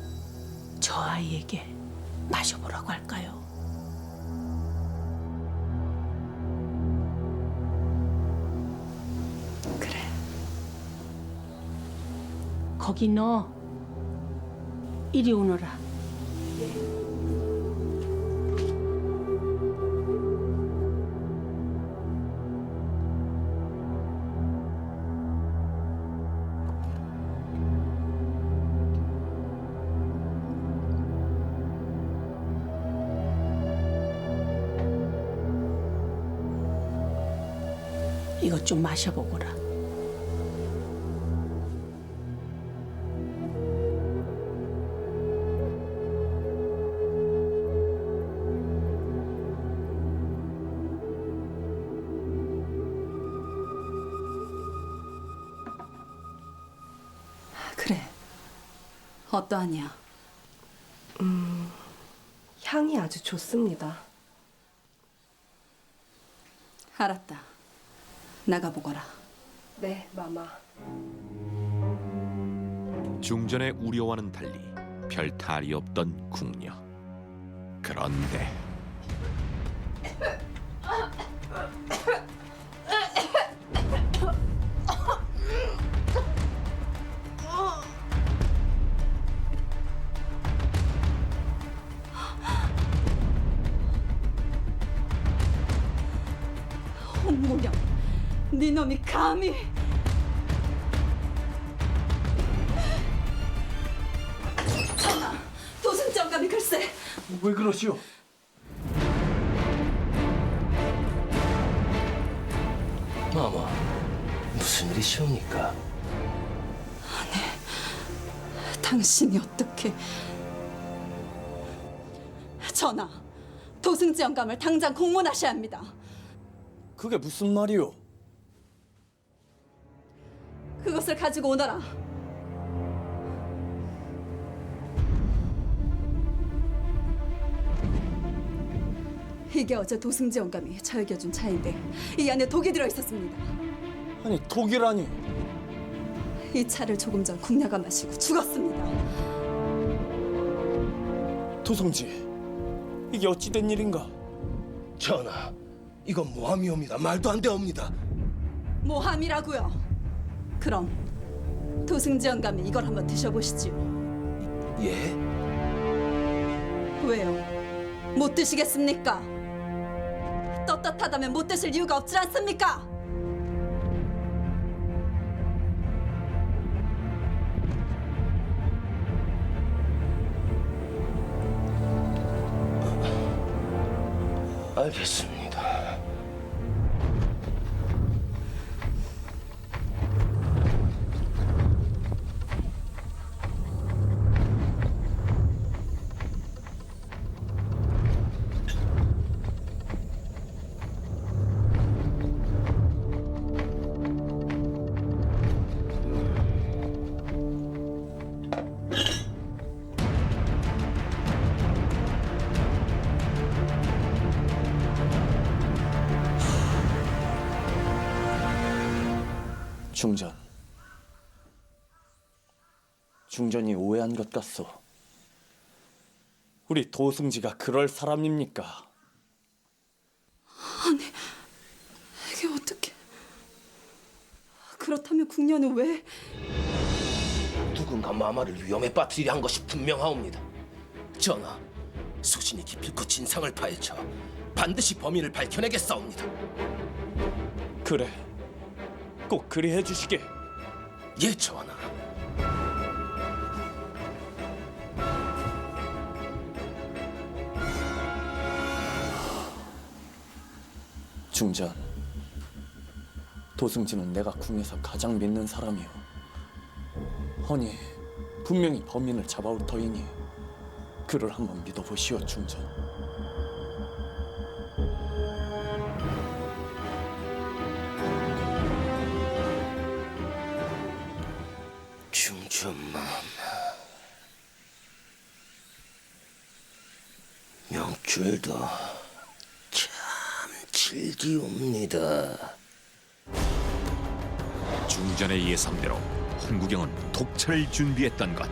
저 아이에게 마셔보라고 할까요? 그래. 거기 너 이리 오너라. 이것 좀 마셔보거라. 그래. 어떠하냐? 향이 아주 좋습니다. 알았다. 나가보거라. 네, 마마. 중전의 우려와는 달리 별 탈이 없던 궁녀. 그런데 홍무경, 네 놈이 감히! 전하, 도승정감이 글쎄! 왜 그러시오? 마마, 무슨 일이시옵니까? 당신이 어떻게... 전하, 도승지영감을 당장 공문하셔야 합니다. 그게 무슨 말이오? 그것을 가지고 오너라. 이게 어제 도승지 영감이 저에게 준 차인데 이 안에 독이 들어 있었습니다. 아니 독이라니. 이 차를 조금 전 궁녀가 마시고 죽었습니다. 도성지, 이게 어찌된 일인가? 전하, 이건 모함이옵니다. 말도 안 되옵니다. 모함이라고요. 그럼 도승지 영감이 이걸 한번 드셔보시지요. 예? 왜요? 못 드시겠습니까? 떳떳하다면 못 드실 이유가 없지 않습니까? 알겠습니다. 중전이 오해한 것 같소. 우리 도승지가 그럴 사람입니까? 아니, 이게 어떻게... 그렇다면 궁녀는 왜... 누군가 마마를 위험에 빠뜨리려 한 것이 분명하옵니다. 전하, 수신이 기필코 진상을 파헤쳐 반드시 범인을 밝혀내겠사옵니다. 그래, 꼭 그리 해주시게. 예, 전하. 중전, 도승진은 내가 궁에서 가장 믿는 사람이오. 허니 분명히 범인을 잡아올 터이니 그를 한번 믿어보시오, 중전. 중전맘, 명줄도 참 즐기옵니다. 중전의 예상대로 홍구경은 독차를 준비했던 것.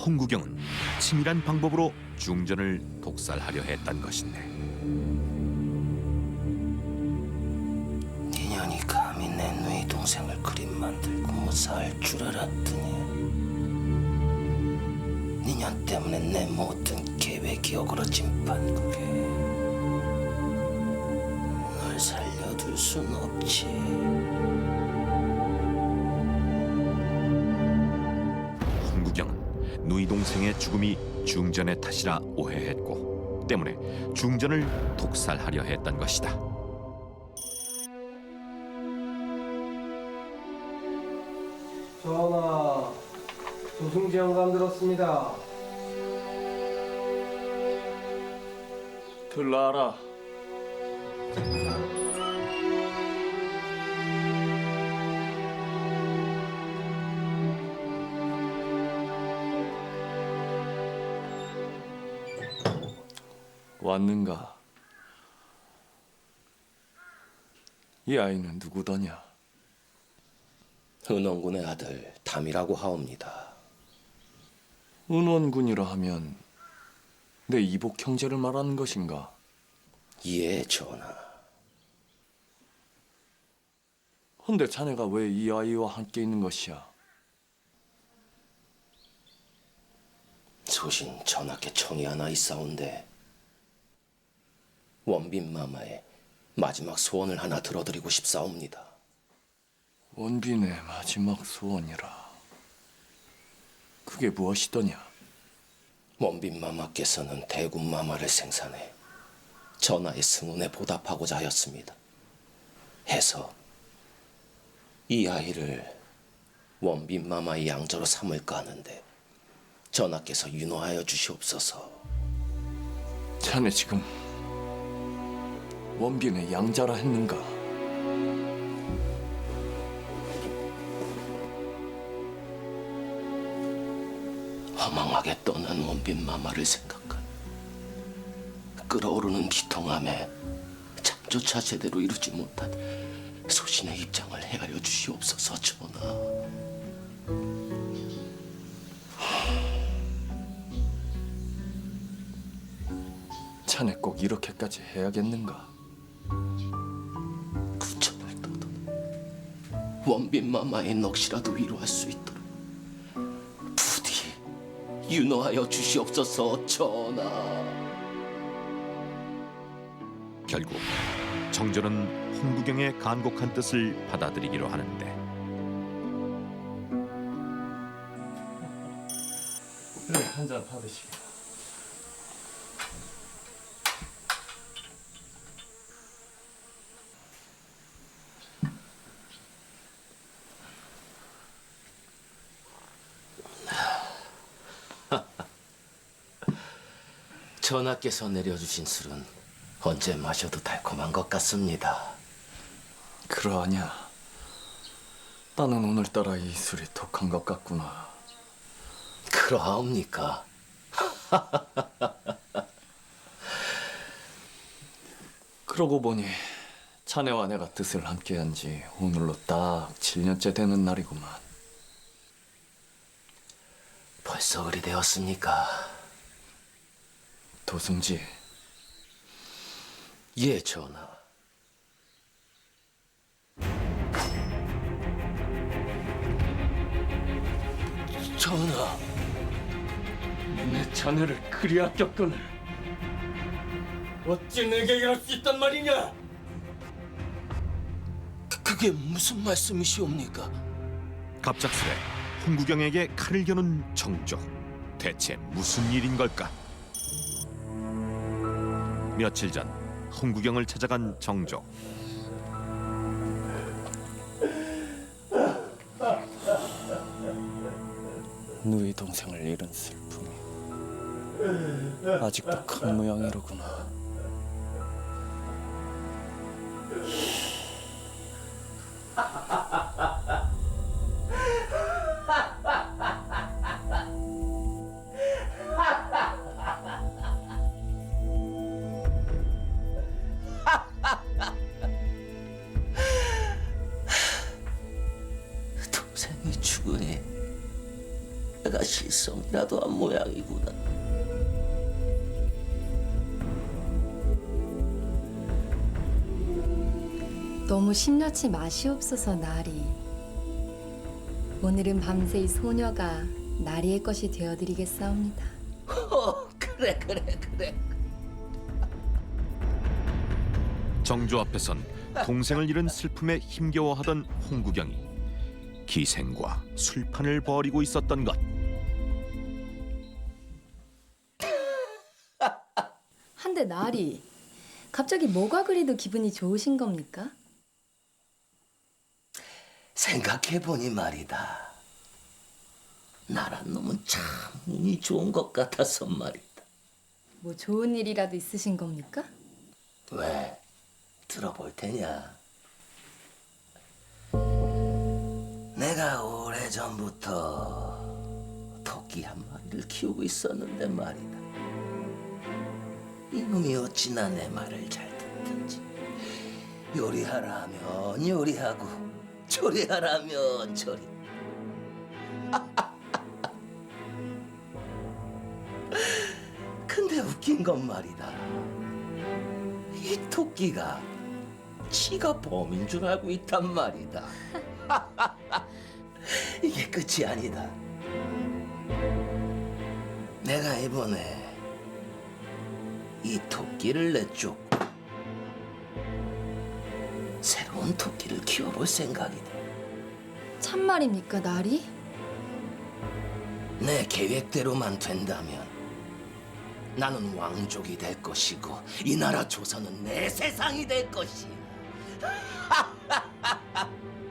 홍구경은 치밀한 방법으로 중전을 독살하려 했던 것인데, 니년이 감히 내 누이 동생을 그림 만들고 무사할 줄 알았더니 니년 때문에 내 모든 계획이 어그러진 판국에 널 살려둘 순 없지. 홍구경은 누이 동생의 죽음이 중전의 탓이라 오해했고 때문에 중전을 독살하려 했던 것이다. 전하, 도승지 영감 들었습니다. 들라라. 왔는가? 이 아이는 누구더냐? 은원군의 아들 담이라고 하옵니다. 은원군이라 하면 내 이복 형제를 말하는 것인가? 예, 전하. 헌데 자네가 왜 이 아이와 함께 있는 것이야? 소신 전하께 청이 하나 있사온데 원빈 마마의 마지막 소원을 하나 들어드리고 싶사옵니다. 원빈의 마지막 소원이라. 그게 무엇이더냐? 원빈 마마께서는 대군 마마를 생산해 전하의 승운에 보답하고자 하였습니다. 해서 이 아이를 원빈 마마의 양자로 삼을까 하는데 전하께서 윤호하여 주시옵소서. 자네 지금 원빈의 양자라 했는가? 허망하게 떠난 원빈 마마를 생각한 끓어오르는 기통함에 잠조차 제대로 이루지 못한 소신의 입장을 헤아려 주시옵소서. 전하. 자네 꼭 이렇게까지 해야겠는가? 구천을 떠도 원빈 마마의 넋이라도 위로할 수 있도록 부디 윤호하여 주시옵소서. 전하. 결국 정전은 홍구경의 간곡한 뜻을 받아들이기로 하는데, 그래, 한잔 받으시게. 전하께서 내려주신 술은 언제 마셔도 달콤한 것 같습니다. 그러하냐? 나는 오늘따라 이 술이 독한 것 같구나. 그러하옵니까? 그러고 보니 자네와 내가 뜻을 함께한 지 오늘로 딱 7년째 되는 날이구만. 벌써 그리 되었습니까? 도승지. 예, 전하. 전하. 내 자네를 그리 아꼈거늘 어찌 내게 이럴 수 있단 말이냐? 그게 무슨 말씀이시옵니까? 갑작스레 홍구경에게 칼을 겨눈 정조. 대체 무슨 일인 걸까? 며칠 전 홍구경을 찾아간 정조. 누이 동생을 잃은 슬픔이 아직도 큰 모양이로구나. 동생이 죽으니 내가 실성이라도 한 모양이구나. 너무 심려치 마시옵소서 나리. 오늘은 밤새 이 소녀가 나리의 것이 되어드리겠사옵니다. 그래. 정조 앞에선 동생을 잃은 슬픔에 힘겨워하던 홍구경이 기생과 술판을 벌이고 있었던 것. 한데 나리, 갑자기 뭐가 그리도 기분이 좋으신 겁니까? 생각해보니 말이다. 나란 놈은 참 운이 좋은 것 같아서 말이다. 뭐 좋은 일이라도 있으신 겁니까? 왜? 들어볼 테냐? 내가 오래전부터 토끼 한 마리를 키우고 있었는데 말이다. 이놈이 어찌나 내 말을 잘 듣든지 요리하라 하면 요리하고 조리하라 하면 조리. 근데 웃긴 건 말이다. 이 토끼가 지가 범인 줄 알고 있단 말이다. 이게 끝이 아니다. 내가 이번에 이 토끼를 내쫓고 새로운 토끼를 키워볼 생각이다. 참말입니까, 나리? 내 계획대로만 된다면 나는 왕족이 될 것이고 이 나라 조선은 내 세상이 될 것이야.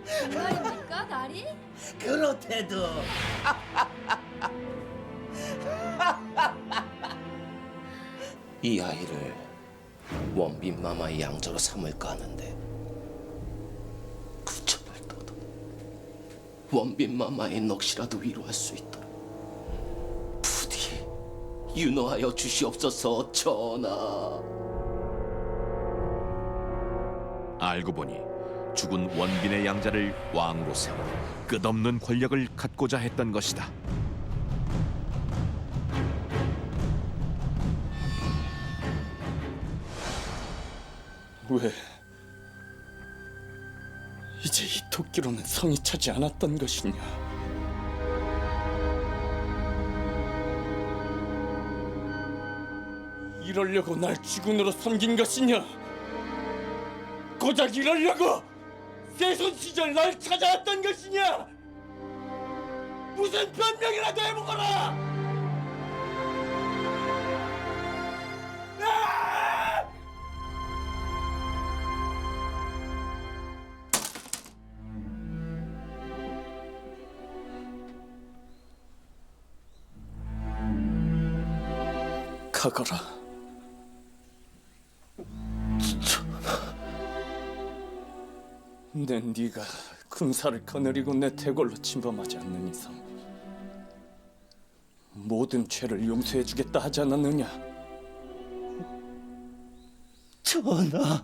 정말입니까, 나리? 그렇대도. 이 아이를 원빈 마마의 양자로 삼을까 하는데 구천을 떠도 원빈 마마의 넋이라도 위로할 수 있도록 부디 윤호하여 주시옵소서. 전하. 알고 보니 죽은 원빈의 양자를 왕으로 세워 끝없는 권력을 갖고자 했던 것이다. 왜 이제 이 토끼로는 성이 차지 않았던 것이냐? 이러려고 날 쥐군으로 섬긴 것이냐? 고작 이러려고 세손 시절 날 찾아왔던 것이냐? 무슨 변명이라도 해보거라! 가거라. 내 네가 군사를 거느리고 내 대궐로 침범하지 않는 이상 모든 죄를 용서해주겠다 하지 않았느냐? 전하.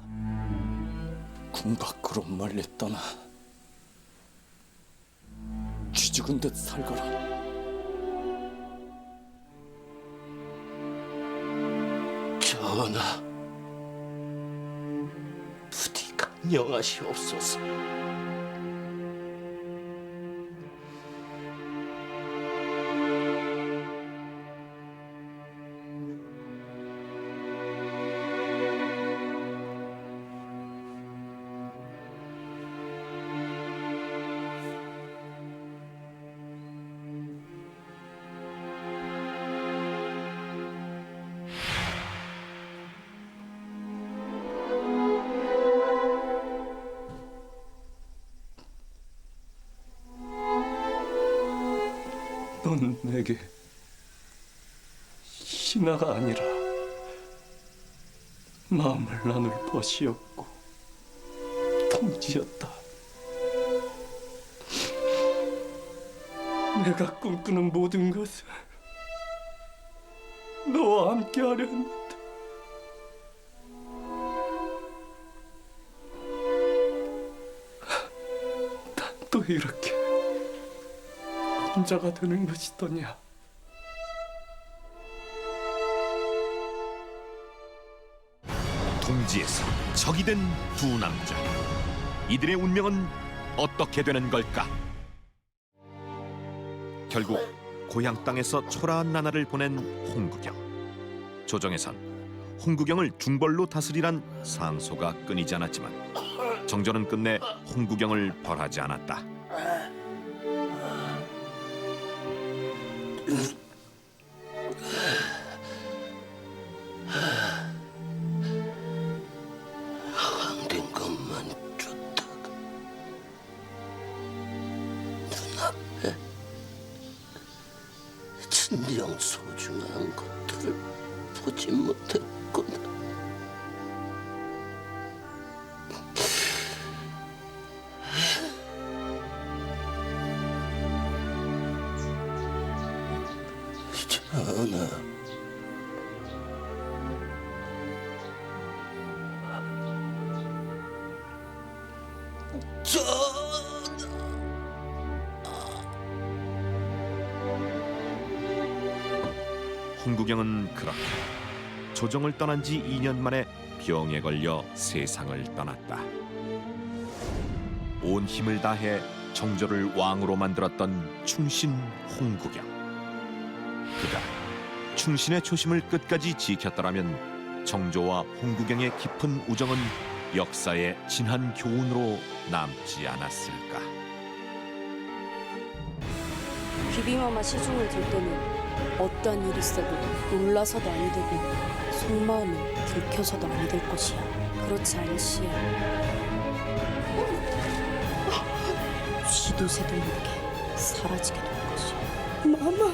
궁 밖으로 멀리 떠나 쥐 죽은 듯 살거라. 전하, 부디 강령하시옵소서. 넌 내게 신하가 아니라 마음을 나눌 벗이었고 통지였다. 내가 꿈꾸는 모든 것을 너와 함께 하려 했는데 난 또 이렇게 혼자가 되는 것이더냐. 동지에서 적이 된 두 남자. 이들의 운명은 어떻게 되는 걸까? 결국 고향 땅에서 초라한 나날을 보낸 홍구경. 조정에선 홍구경을 중벌로 다스리란 상소가 끊이지 않았지만 정조는 끝내 홍구경을 벌하지 않았다. 된 것만 줬다가 눈앞에 진정 소중한 것들을 보지 못했구나. 전하, 홍구경은 그렇게 조정을 떠난 지 2년 만에 병에 걸려 세상을 떠났다. 온 힘을 다해 정조를 왕으로 만들었던 충신 홍구경. 그가 충신의 초심을 끝까지 지켰더라면 정조와 홍구경의 깊은 우정은 역사의 진한 교훈으로 남지 않았을까. 귀비마마 시중을 들 때는 어떠한 일이 있어도 놀라서도 아니 되고 속마음이 들켜서도 아니 될 것이야. 그렇지 않을 시에 쥐도 새도 모르게 사라지게 될 것이야. 마마.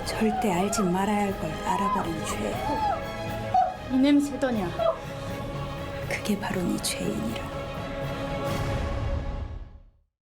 절대 알지 말아야 할 걸 알아버린 죄. 이 냄새더냐? 그게 바로 네 죄인이라.